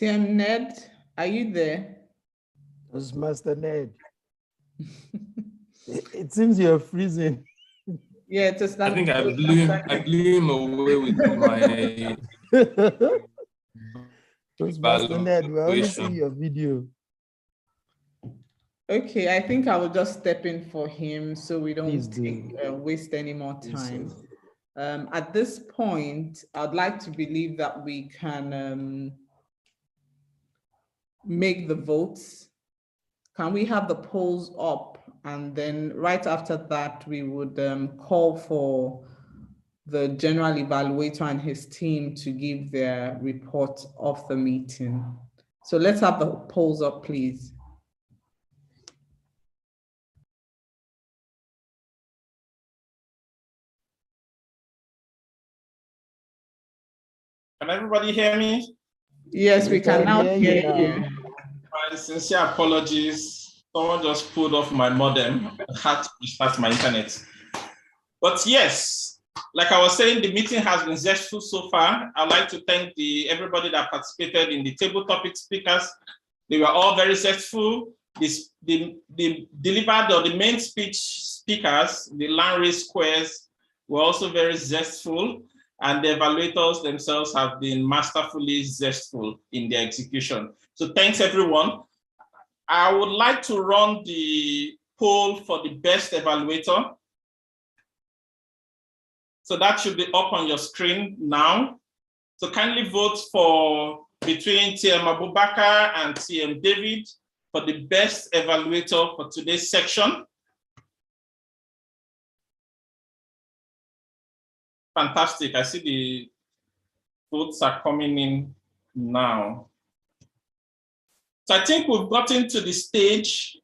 [SPEAKER 14] TM Ned, are you there?
[SPEAKER 2] Toastmaster Ned. It seems you're freezing.
[SPEAKER 14] Yeah, just
[SPEAKER 18] I think I blew him away with my
[SPEAKER 2] Toastmaster Ned, we're only seeing your video.
[SPEAKER 14] Okay, I think I will just step in for him so we don't waste any more time. At this point, I'd like to believe that we can make the votes. Can we have the polls up? And then right after that, we would call for the general evaluator and his team to give their report of the meeting. So let's have the polls up, please.
[SPEAKER 1] Can everybody hear me?
[SPEAKER 14] Yes, we can now hear you.
[SPEAKER 1] My sincere apologies. Someone just pulled off my modem. I had to restart my internet. But yes, like I was saying, the meeting has been zestful so far. I'd like to thank everybody that participated in the table topic speakers. They were all very zestful. The delivered or the main speech speakers, the land race squares, were also very zestful. And the evaluators themselves have been masterfully zestful in their execution. So thanks, everyone. I would like to run the poll for the best evaluator. So that should be up on your screen now. So kindly vote for between TM Abubakar and TM David for the best evaluator for today's section. Fantastic. I see the votes are coming in now. So I think we've gotten to the stage,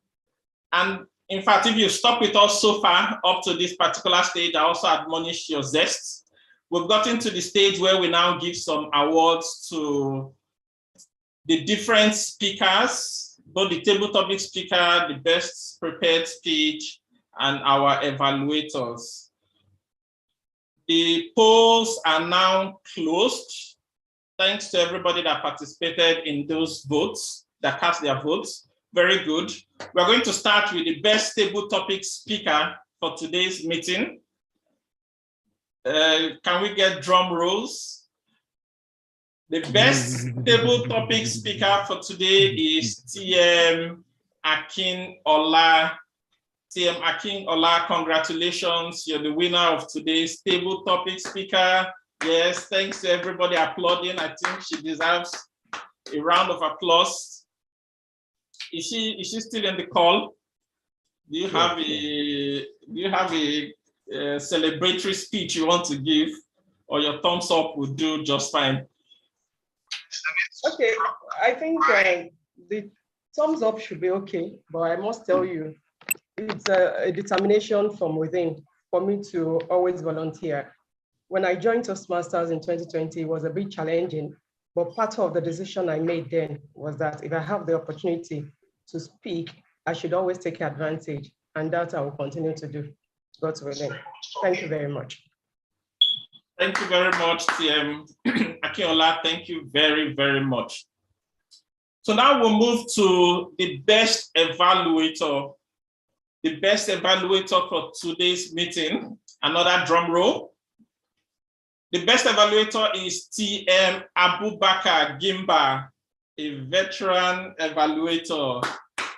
[SPEAKER 1] and in fact, if you stop with us so far up to this particular stage, I also admonish your zest. We've gotten to the stage where we now give some awards to the different speakers, both the table topic speaker, the best prepared speech, and our evaluators. The polls are now closed. Thanks to everybody that participated in those votes, that cast their votes. Very good. We're going to start with the best table topic speaker for today's meeting. Can we get drum rolls? The best table topic speaker for today is TM Akin Ola. TM Akin Ola, congratulations. You're the winner of today's table topic speaker. Yes, thanks to everybody applauding. I think she deserves a round of applause. Is she still in the call? Do you have a celebratory speech you want to give, or your thumbs up would do just fine?
[SPEAKER 11] Okay, I think thumbs up should be okay, but I must tell you, it's a determination from within for me to always volunteer. When I joined Toastmasters in 2020, it was a bit challenging, but part of the decision I made then was that if I have the opportunity to speak, I should always take advantage, and that I will continue to do. God's willing. Thank you very much.
[SPEAKER 1] Thank you very much, TM Akinola. Thank you very, very much. So now we'll move to the best evaluator. The best evaluator for today's meeting. Another drum roll. The best evaluator is TM Abubakar Gimba, a veteran evaluator.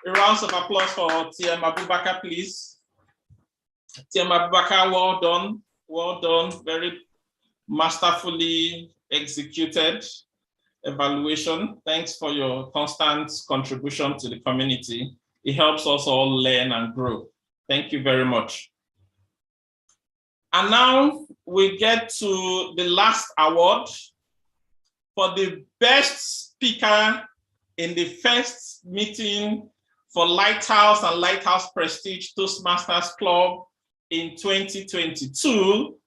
[SPEAKER 1] A round of applause for TM Abubakar, please. TM Abubakar, well done. Well done. Very masterfully executed evaluation. Thanks for your constant contribution to the community. It helps us all learn and grow. Thank you very much. And now we get to the last award for the best speaker in the first meeting for Lighthouse and Lighthouse Prestige Toastmasters Club in 2022.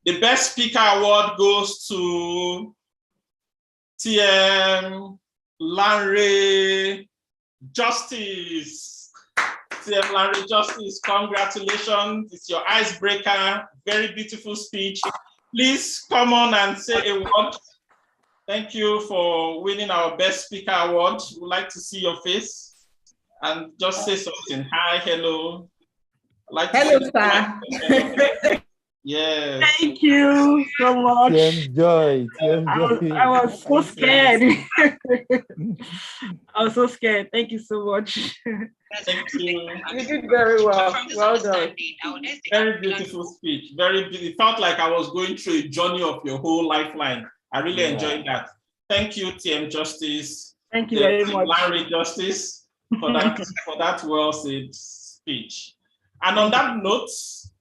[SPEAKER 1] The best speaker award goes to TM Lanre Justice. TM Lanre Justice, congratulations. It's your icebreaker. Very beautiful speech. Please come on and say a word. Thank you for winning our best speaker award. We'd like to see your face and just say something. Hi, hello. Like
[SPEAKER 15] hello, sir.
[SPEAKER 1] Yes.
[SPEAKER 15] Thank you so much.
[SPEAKER 19] Joy.
[SPEAKER 15] I was so scared. I was so scared. Thank you so much.
[SPEAKER 1] Thank you.
[SPEAKER 11] You did very well. Well done.
[SPEAKER 1] Very beautiful speech. Very beautiful. It felt like I was going through a journey of your whole lifeline. I really enjoyed that. Thank you, TM Justice.
[SPEAKER 15] Thank you very much.
[SPEAKER 1] Larry Justice for that well-said speech. And on that note,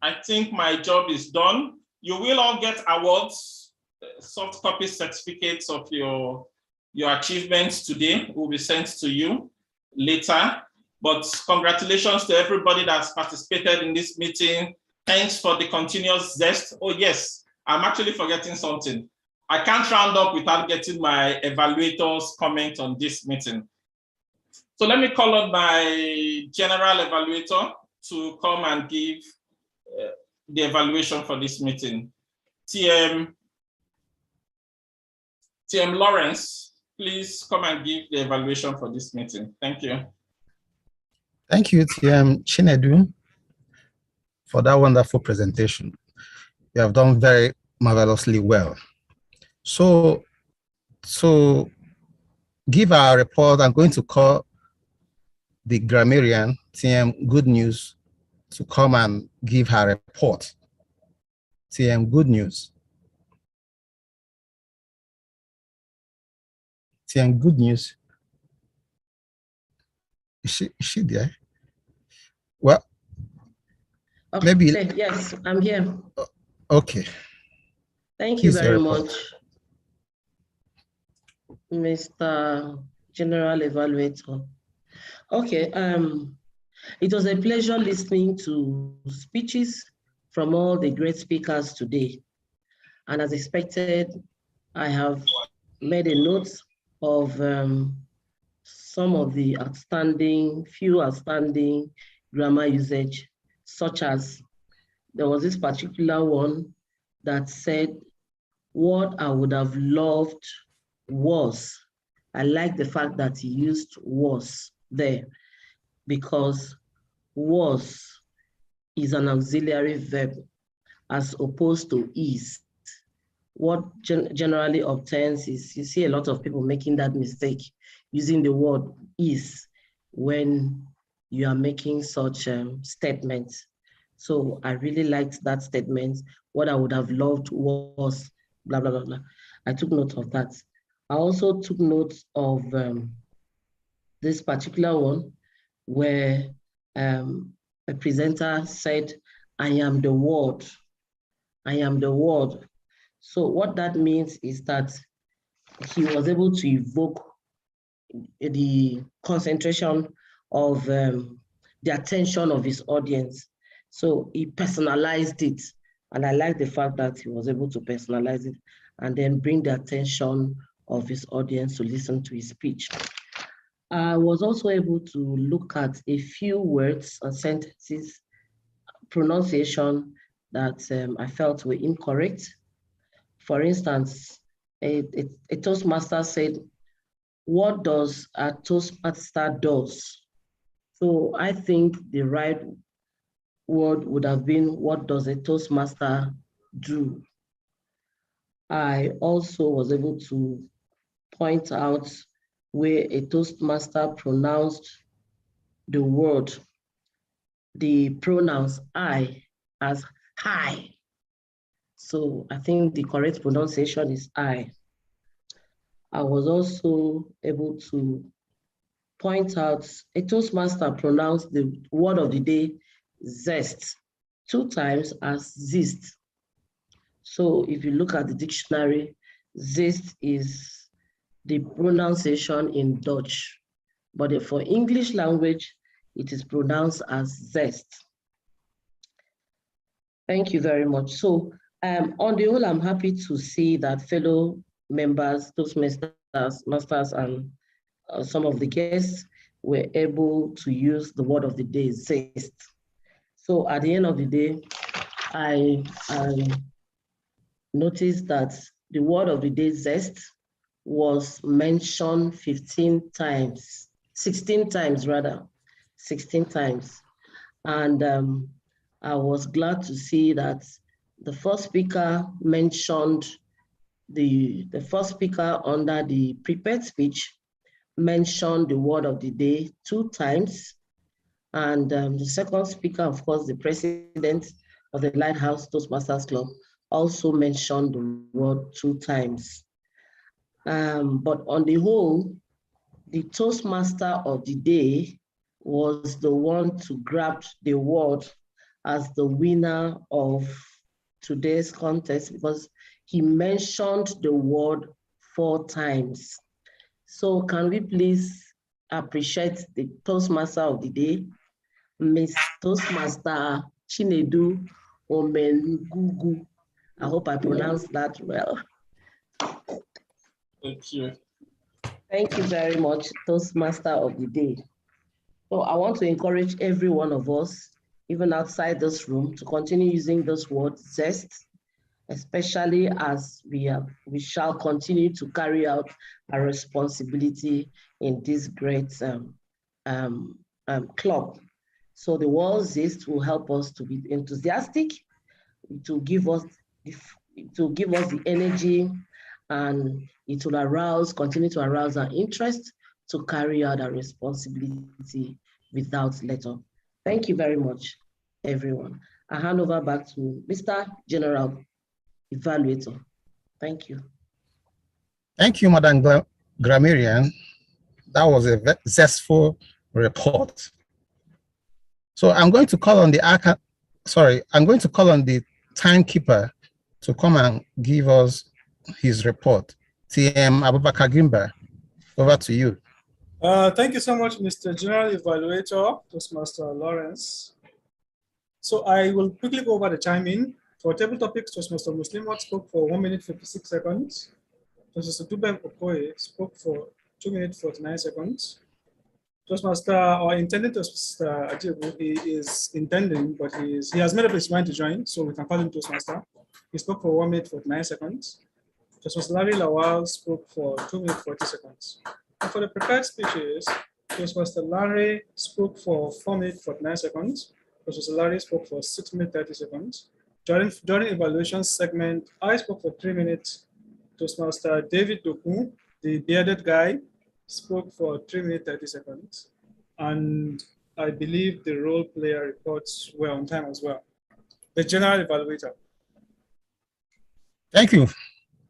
[SPEAKER 1] I think my job is done. You will all get awards, soft copy certificates of your achievements today will be sent to you later. But congratulations to everybody that's participated in this meeting. Thanks for the continuous zest. Oh yes, I'm actually forgetting something. I can't round up without getting my evaluators' comment on this meeting. So let me call on my general evaluator to come and give the evaluation for this meeting. TM Lawrence, please come and give the evaluation for this meeting. Thank you.
[SPEAKER 4] Thank you, TM Chinedu, for that wonderful presentation. You have done very marvelously well. So to give our report, I'm going to call the grammarian, TM Good News, to come and give her report. TM Good News. TM Good News. Is she there? Well,
[SPEAKER 5] okay,
[SPEAKER 4] maybe.
[SPEAKER 5] Yes, I'm here.
[SPEAKER 4] Okay.
[SPEAKER 5] Thank you very much, Mr. General Evaluator. Okay, it was a pleasure listening to speeches from all the great speakers today. And as expected, I have made a note of some of the few outstanding grammar usage, such as there was this particular one that said, what I would have loved was. I like the fact that he used was there, because was is an auxiliary verb as opposed to is. What generally obtains is, you see a lot of people making that mistake, using the word is when you are making such statements. So I really liked that statement. What I would have loved was blah, blah, blah, blah. I took note of that. I also took note of this particular one where a presenter said, I am the word. I am the word. So what that means is that he was able to evoke the concentration of the attention of his audience. So he personalized it. And I like the fact that he was able to personalize it and then bring the attention of his audience to listen to his speech. I was also able to look at a few words and sentences, pronunciation that I felt were incorrect. For instance, a Toastmaster said, "What does a Toastmaster does?" So I think the right word would have been, "What does a Toastmaster do?" I also was able to point out where a Toastmaster pronounced the word, the pronouns I as hi. So I think the correct pronunciation is I. I was also able to point out a Toastmaster pronounced the word of the day, zest, 2 times as zest. So if you look at the dictionary, zest is the pronunciation in Dutch, but for English language, it is pronounced as zest. Thank you very much. So on the whole, I'm happy to see that fellow members, Toastmasters, masters, and some of the guests were able to use the word of the day, zest. So at the end of the day, I noticed that the word of the day, zest, was mentioned 16 times rather, 16 times. And I was glad to see that the first speaker mentioned, the first speaker under the prepared speech mentioned the word of the day 2 times. And the second speaker, of course, the president of the Lighthouse Toastmasters Club, also mentioned the word 2 times. But on the whole, the Toastmaster of the day was the one to grab the award as the winner of today's contest because he mentioned the word 4 times. So can we please appreciate the Toastmaster of the day, Miss Toastmaster Chinedu Omengugu. I hope I pronounced that well.
[SPEAKER 1] Thank you.
[SPEAKER 5] Thank you very much, Toastmaster of the day. So I want to encourage every one of us, even outside this room, to continue using this word zest, especially as we shall continue to carry out our responsibility in this great club. So the word zest will help us to be enthusiastic, to give us the energy, and it will continue to arouse our interest to carry out our responsibility without let up. Thank you very much, everyone. I hand over back to Mr. General Evaluator. Thank you.
[SPEAKER 4] Thank you, Madam Grammarian. That was a zestful report. So I'm going to call on the timekeeper to come and give us his report. TM Abubakar Gimba, over to you.
[SPEAKER 7] Thank you so much, Mr. General Evaluator, Toastmaster Lawrence. So I will quickly go over the timing. For table topics, Toastmaster Muslimat spoke for 1 minute 56 seconds. Toastmaster Dubem Okoye spoke for 2 minutes 49 seconds. Toastmaster, or intended Toastmaster Ajibu, he is intending, but he has made up his mind to join, so we can call him Toastmaster. He spoke for 1 minute 49 seconds. Toastmaster Larry Lawal spoke for 2 minutes 40 seconds. And for the prepared speeches, Toastmaster Larry spoke for 4 minutes 49 seconds. Toastmaster Larry spoke for 6 minutes 30 seconds. During evaluation segment, I spoke for 3 minutes. Toastmaster David Doku, the bearded guy, spoke for 3 minutes 30 seconds. And I believe the role player reports were on time as well. The general evaluator.
[SPEAKER 4] Thank you,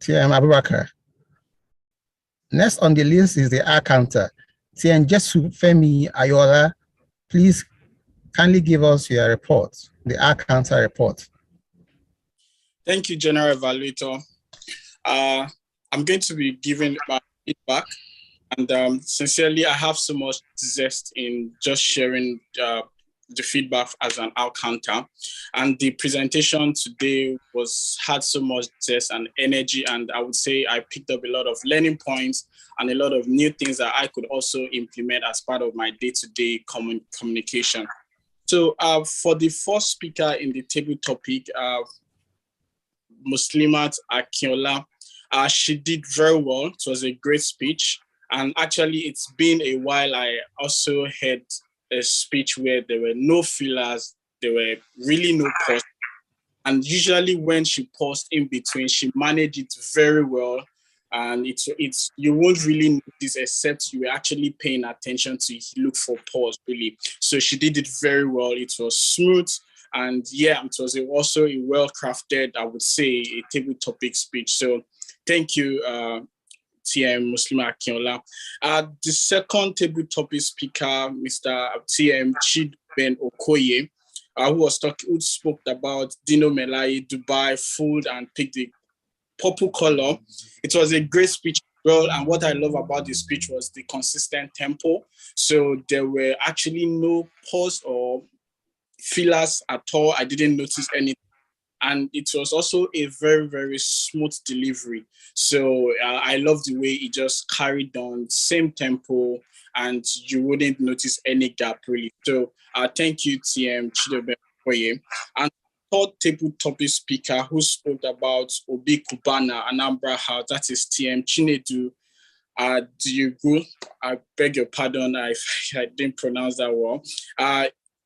[SPEAKER 4] TM Abubakar. Next on the list is the accountant, TM Jesu Femi Ayola. Please kindly give us your report, the accountant report.
[SPEAKER 19] Thank you, General Evaluator. I'm going to be giving feedback And sincerely, I have so much zest in just sharing the feedback as an encounter. And the presentation today had so much zest and energy. And I would say I picked up a lot of learning points and a lot of new things that I could also implement as part of my day-to-day communication. So for the first speaker in the table topic, Muslimat Akinola, she did very well. It was a great speech. And actually, it's been a while. I also heard a speech where there were no fillers, there were really no pauses. And usually when she paused in between, she managed it very well. And it's you won't really notice except you were actually paying attention to look for pause, really. So she did it very well. It was smooth. And yeah, it was also a well-crafted, I would say, a table topic speech. So thank you, TM Muslima Akinola. The second table topic speaker, Mr. TM Chidben Okoye, who spoke about Dino Melai, Dubai, food, and picked the purple color. It was a great speech. Well, and what I love about the speech was the consistent tempo. So there were actually no pause or fillers at all. I didn't notice anything. And it was also a very, very smooth delivery. So I love the way it just carried on, same tempo, and you wouldn't notice any gap, really. So thank you, TM Chidebe Okoye. And third table topic speaker who spoke about Obi Kubana, Anambra House, that is TM Chinedu. I beg your pardon if I didn't pronounce that well.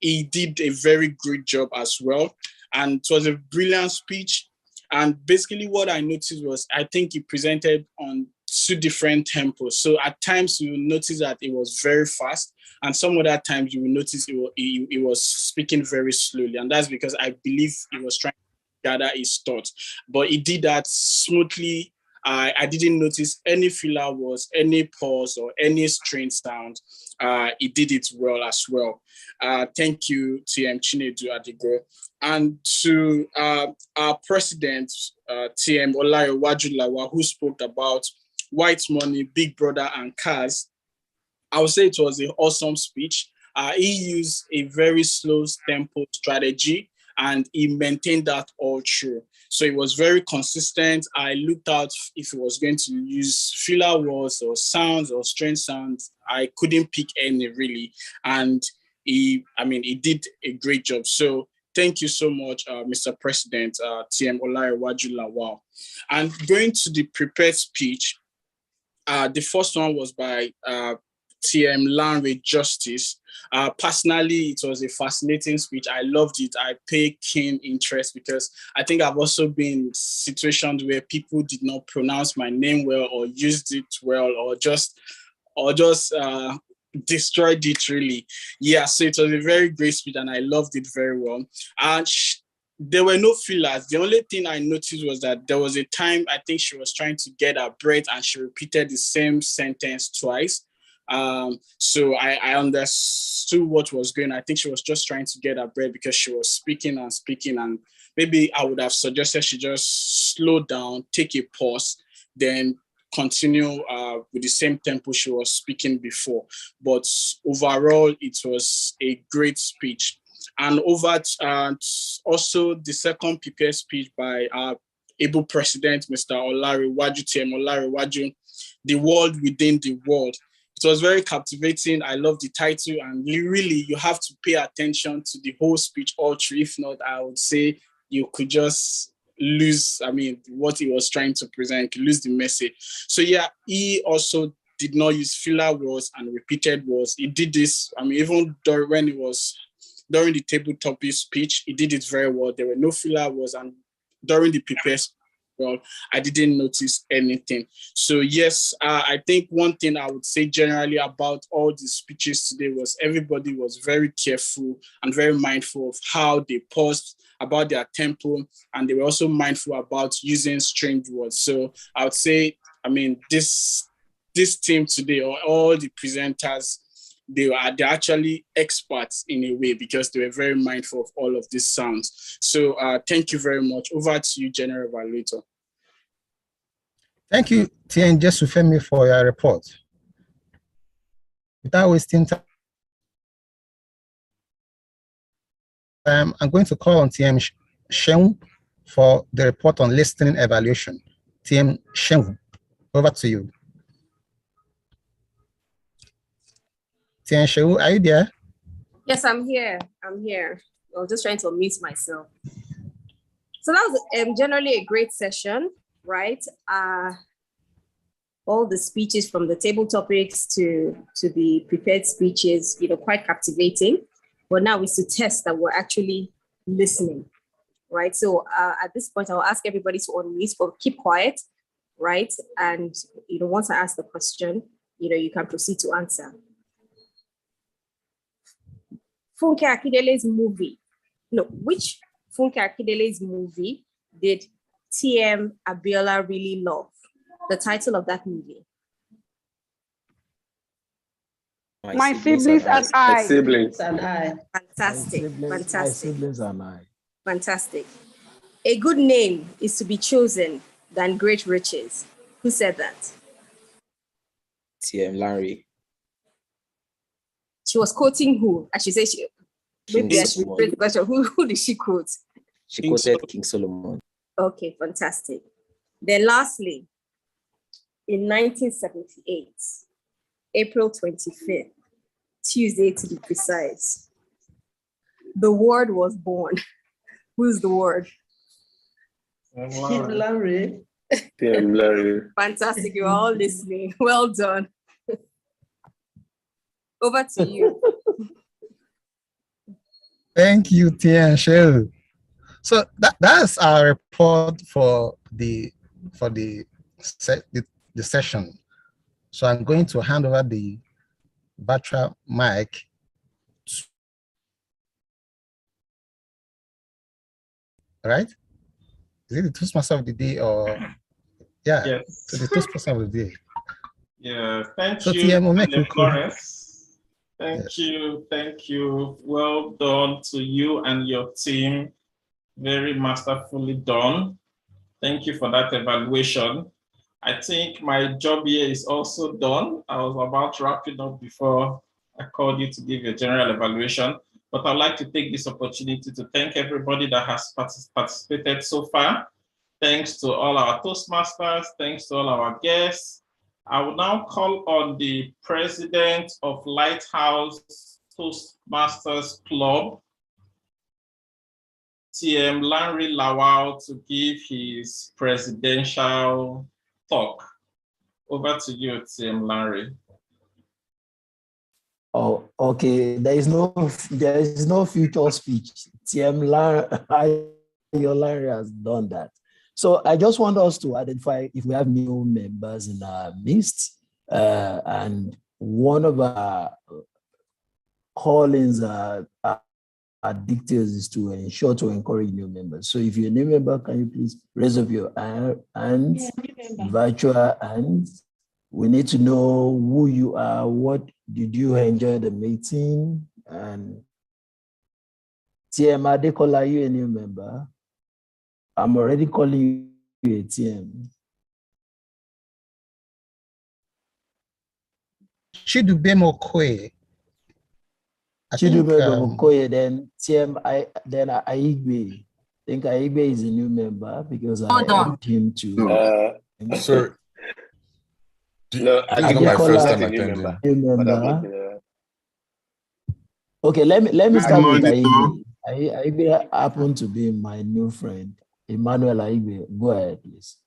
[SPEAKER 19] He did a very great job as well. And it was a brilliant speech. And basically what I noticed was, I think he presented on two different tempos. So at times you will notice that it was very fast. And some other times you will notice he was speaking very slowly. And that's because I believe he was trying to gather his thoughts. But he did that smoothly. I didn't notice any filler words, any pause, or any strange sound. He did it well as well. Thank you, TM Chinedu Adigo. And to our president, TM Olayo Wajulawa, who spoke about white money, big brother, and cars. I would say it was an awesome speech. He used a very slow tempo strategy, and he maintained that all through. So it was very consistent. I looked out if he was going to use filler words or sounds or strange sounds. I couldn't pick any, really. And he did a great job. So thank you so much, Mr. President, TM Olayo Wajulawa. And going to the prepared speech, the first one was by TM Lanre Justice. Personally, it was a fascinating speech. I loved it. I paid keen interest because I think I've also been in situations where people did not pronounce my name well or used it well or just destroyed it, really. Yeah, so it was a very great speech and I loved it very well. And there were no fillers. The only thing I noticed was that there was a time I think she was trying to get her breath and she repeated the same sentence twice. So I understood what was going on. I think she was just trying to get her breath because she was speaking, and maybe I would have suggested she just slow down, take a pause, then continue with the same tempo she was speaking before. But overall, it was a great speech. And also the second prepared speech by our able president, Mr. Olarewaju, TM Olarewaju, The World Within the World. It was very captivating. I love the title, and you have to pay attention to the whole speech all through. If not, I would say you could just lose, what he was trying to present, lose the message. So yeah, he also did not use filler words and repeated words. He did this, even when it was during the table topic speech, he did it very well. There were no filler words, and during the prepared speech, well, I didn't notice anything. So yes, I think one thing I would say generally about all the speeches today was everybody was very careful and very mindful of how they paused, about their tempo, and they were also mindful about using strange words. So I would say, this team today, or all the presenters, they're actually experts in a way because they were very mindful of all of these sounds. So thank you very much. Over to you, General Evaluator.
[SPEAKER 4] Thank you, TN Jesufemi, for your report. without wasting time, I'm going to call on TM Sheung for the report on listening evaluation. TM Sheung, over to you. TM Sheung, are you there?
[SPEAKER 9] Yes, I'm here. I'm here. I was just trying to unmute myself. So that was generally a great session, right? All the speeches from the table topics to the prepared speeches, quite captivating. But now it's to test that we're actually listening, right? So at this point, I'll ask everybody to unmute, but keep quiet, right? And once I ask the question, you can proceed to answer. Funke Akindele's movie. No, which Funke Akindele's movie did TM Abiola really love? The title of that movie.
[SPEAKER 15] My siblings and I.
[SPEAKER 6] My siblings
[SPEAKER 5] and I.
[SPEAKER 9] Fantastic, fantastic.
[SPEAKER 2] My siblings and I.
[SPEAKER 9] Fantastic. A good name is to be chosen than great riches. Who said that?
[SPEAKER 13] TM Larry.
[SPEAKER 9] She was quoting who? As she said, maybe I should rephrase the question. Who did she quote?
[SPEAKER 13] She quoted King Solomon.
[SPEAKER 9] Okay, fantastic. Then lastly, in 1978, April 25th, Tuesday to be precise, the word was born. Who's the word?
[SPEAKER 5] TM Larry.
[SPEAKER 6] TM Larry.
[SPEAKER 9] Fantastic, you're all listening. Well done. Over to you.
[SPEAKER 4] Thank you, TM Sheung. So that's our report for the session. So I'm going to hand over the virtual mic. All right? Is it the Toastmaster of the day or? Yeah,
[SPEAKER 1] yes.
[SPEAKER 4] So the Toastmaster of the day.
[SPEAKER 1] Yeah, thank
[SPEAKER 4] so
[SPEAKER 1] you,
[SPEAKER 4] TM,
[SPEAKER 1] Flores. Thank you. Well done to you and your team. Very masterfully done. Thank you for that evaluation. I think my job here is also done. I was about wrapping up before I called you to give a general evaluation, but I'd like to take this opportunity to thank everybody that has participated so far. Thanks to all our Toastmasters, thanks to all our guests. I will now call on the president of Lighthouse Toastmasters Club, TM Larry Lawal, to give his presidential talk. Over to you, TM Larry.
[SPEAKER 2] Oh, okay. There is no future speech. TM Larry has done that. So I just want us to identify if we have new members in our midst, and one of our callings our dictates is to ensure to encourage new members. So if you're a new member, can you please raise up your hands, virtual hands? We need to know who you are, what did you enjoy the meeting, and TM Adekola, are you a new member? I'm already calling you a TM.
[SPEAKER 4] Chidubemo Koye.
[SPEAKER 2] Chidubemo Koye, then TM, then Aigbe. I think Aigbe is a new member because I helped him to.
[SPEAKER 12] Sorry.
[SPEAKER 6] No,
[SPEAKER 12] this is not my first time attending.
[SPEAKER 2] Okay, let me start with Aigbe. Aigbe happened to be my new friend. Emmanuel Aigbe, go ahead, please.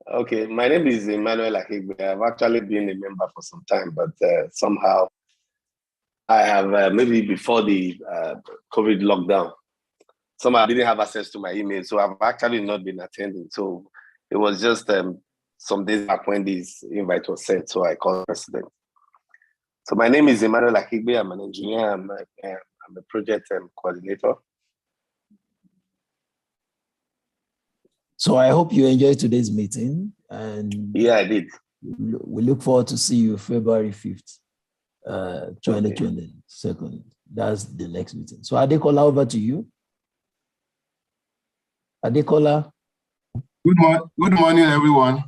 [SPEAKER 6] Okay, my name is Emmanuel Ahigbe. I've actually been a member for some time, but somehow I have, maybe before the COVID lockdown, somehow I didn't have access to my email, so I've actually not been attending. So it was just some days back when this invite was sent, so I called the president. So my name is Emmanuel Ahigbe. I'm an engineer. I'm a project coordinator.
[SPEAKER 2] So I hope you enjoyed today's meeting, and
[SPEAKER 6] yeah, I did.
[SPEAKER 2] We look forward to see you February 5th, 2022. That's the next meeting. So Adekola, over to you. Adekola.
[SPEAKER 20] Good morning, everyone.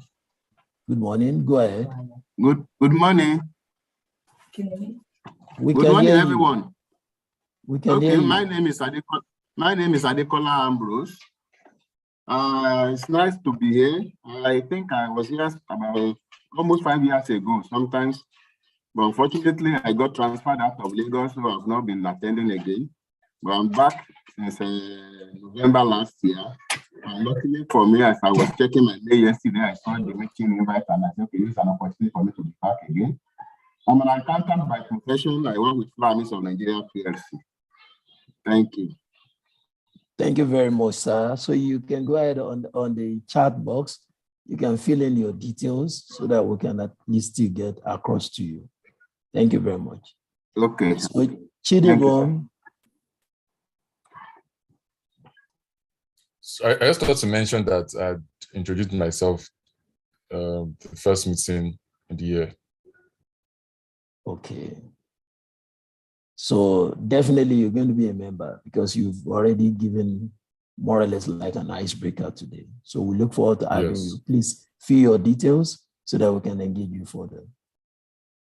[SPEAKER 2] Good morning. Go ahead.
[SPEAKER 20] Good morning.
[SPEAKER 2] We
[SPEAKER 20] Good
[SPEAKER 2] can
[SPEAKER 20] morning,
[SPEAKER 2] hear you.
[SPEAKER 20] everyone.
[SPEAKER 2] We can hear
[SPEAKER 20] Okay,
[SPEAKER 2] you.
[SPEAKER 20] my name is Adekola Ambrose. It's nice to be here. I think I was here about almost 5 years ago, sometimes. But unfortunately, I got transferred out of Lagos, so I've not been attending again. But I'm back since November last year. And luckily for me, as I was checking my mail yesterday, I saw the meeting invite and I said, okay, this is an opportunity for me to be back again. I'm an accountant by profession. I work with Flamis of Nigeria PLC. Thank you.
[SPEAKER 2] Thank you very much, sir. So you can go ahead on the chat box. You can fill in your details so that we can at least still get across to you. Thank you very much.
[SPEAKER 20] Okay.
[SPEAKER 2] So Chidibom.
[SPEAKER 12] So I just thought to mention that I introduced myself the first meeting in the year.
[SPEAKER 2] Okay. So definitely you're going to be a member because you've already given more or less like an icebreaker today. So we look forward to having you. Please fill your details so that we can engage you further.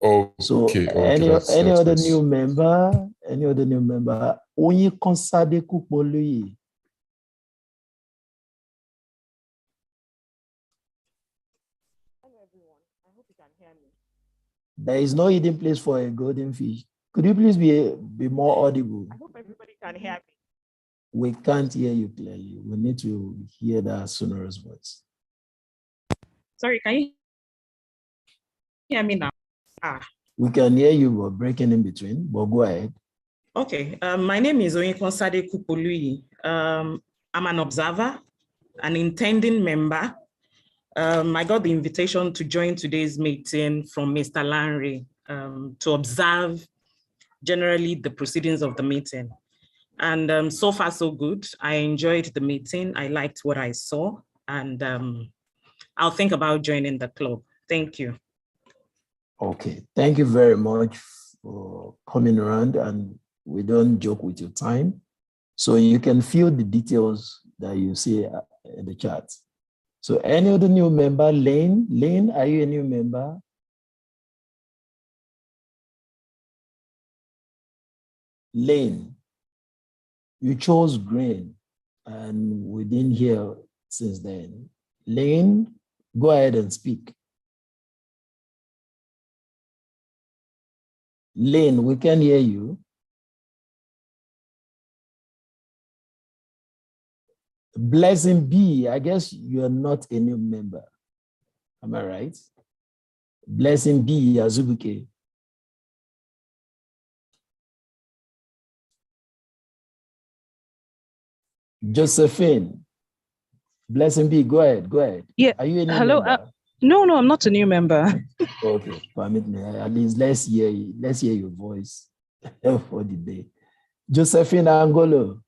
[SPEAKER 12] Oh,
[SPEAKER 2] so
[SPEAKER 12] okay.
[SPEAKER 2] Any
[SPEAKER 12] That's
[SPEAKER 2] other
[SPEAKER 12] nice.
[SPEAKER 2] new member? Any other new member? Onye Konsade Kupoluyi.
[SPEAKER 21] Hello everyone. I hope you can hear me.
[SPEAKER 2] There is no hidden place for a golden fish. Could you please be more audible?
[SPEAKER 21] I hope everybody can hear me.
[SPEAKER 2] We can't hear you clearly. We need to hear that sonorous voice.
[SPEAKER 21] Sorry, can you hear me now?
[SPEAKER 2] We can hear you, but breaking in between, but go ahead.
[SPEAKER 21] Okay, my name is Onyekonsade Kupoluyi. I'm an observer, an intending member. I got the invitation to join today's meeting from Mr. Lanre to observe generally the proceedings of the meeting. And so far, so good. I enjoyed the meeting. I liked what I saw, and I'll think about joining the club. Thank you.
[SPEAKER 2] Okay, thank you very much for coming around, and we don't joke with your time. So you can fill the details that you see in the chat. So any other new member? Lane, are you a new member? Lane, you chose green and we didn't hear since then. Lane, go ahead and speak. Lane, we can hear you. Blessing B, I guess you're not a new member. Am I right? Blessing B, Azubuke. Josephine, Blessing B, go ahead.
[SPEAKER 22] Yeah.
[SPEAKER 2] Are you a new
[SPEAKER 22] Hello.
[SPEAKER 2] member?
[SPEAKER 22] No, I'm not a new member.
[SPEAKER 2] Okay, permit me. At least let's hear your voice for the day. Josephine Angolo.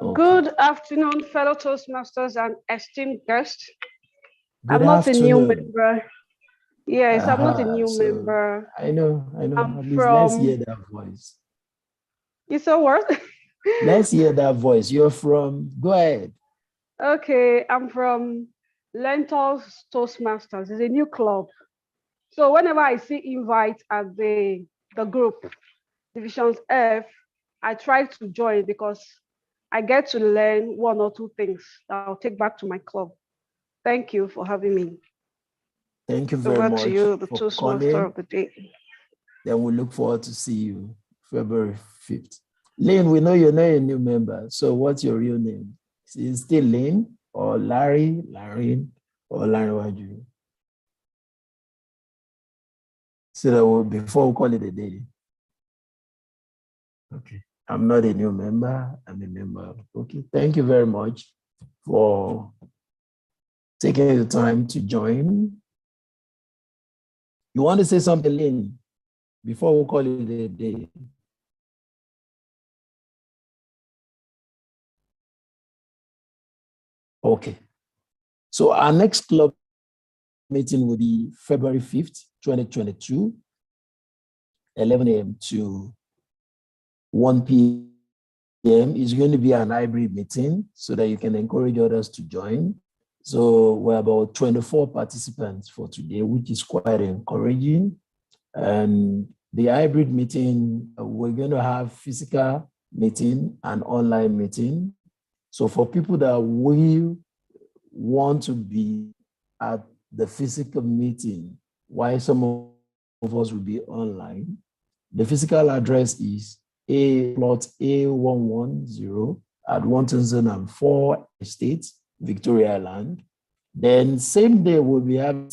[SPEAKER 23] Okay. Good afternoon, fellow Toastmasters and esteemed guests.
[SPEAKER 2] Good
[SPEAKER 23] I'm not
[SPEAKER 2] afternoon.
[SPEAKER 23] a new member. Yes, I'm not a new member.
[SPEAKER 2] I know.
[SPEAKER 23] I'm
[SPEAKER 2] At least let's hear that voice.
[SPEAKER 23] You saw what?
[SPEAKER 2] Let's hear that voice. You're from, go ahead.
[SPEAKER 23] Okay, I'm from Lighthouse Toastmasters. It's a new club. So whenever I see invites at the group, Divisions F, I try to join because I get to learn one or two things that I'll take back to my club. Thank you for having me.
[SPEAKER 2] Thank you very much
[SPEAKER 23] to you, the
[SPEAKER 2] for
[SPEAKER 23] Toastmaster
[SPEAKER 2] coming.
[SPEAKER 23] of the day.
[SPEAKER 2] Then we look forward to see you February 5th. Lane, we know you're not a new member. So what's your real name? Is it still Lane or Larry, or Larry Waju? So that before we call it a day. Okay. I'm not a new member. I'm a member. Okay. Thank you very much for taking the time to join. You want to say something, Lynn, before we call it a day? Okay. So our next club meeting will be February 5th, 2022, 11 a.m. to 1 p.m. It's going to be an hybrid meeting so that you can encourage others to join. So we're about 24 participants for today, which is quite encouraging. And the hybrid meeting, we're going to have physical meeting and online meeting. So for people that will want to be at the physical meeting, while some of us will be online, the physical address is plot A110 at 1004 Estate, Victoria Island. Then same day we'll be having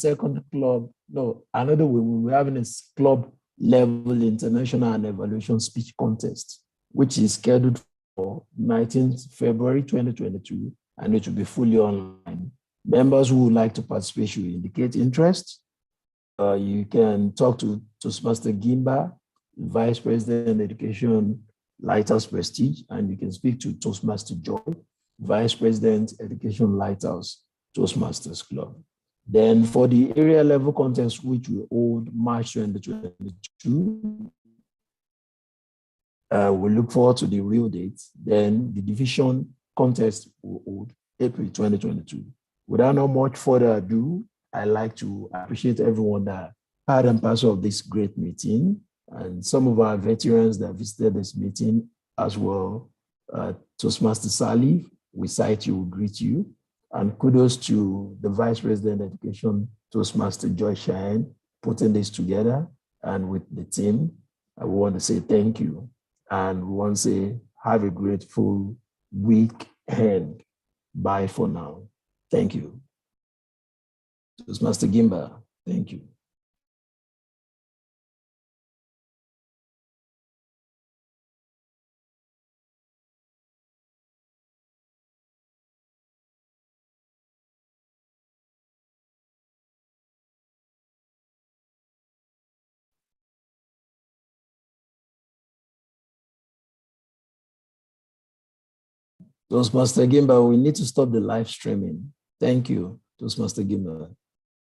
[SPEAKER 2] another way we'll be having a club level international and evaluation speech contest, which is scheduled for 19th February 2022, and it will be fully online. Members who would like to participate should indicate interest. You can talk to Toastmaster Gimba, Vice President Education, Lighthouse Prestige, and you can speak to Toastmaster Joy, Vice President Education, Lighthouse Toastmasters Club. Then for the area level contest, which we hold March 2022, we look forward to the real date. Then the division contest will hold April 2022. Without no much further ado, I'd like to appreciate everyone that part and parcel of this great meeting, and some of our veterans that visited this meeting as well. Toastmaster Salih, we cite you, we greet you. And kudos to the Vice President Education, Toastmaster Joy Cheyenne, putting this together, and with the team. I want to say thank you. And we want to say have a grateful weekend. Bye for now. Thank you. Toastmaster Gimba, thank you. Toastmaster Gimba, we need to stop the live streaming. Thank you, Toastmaster Gimba.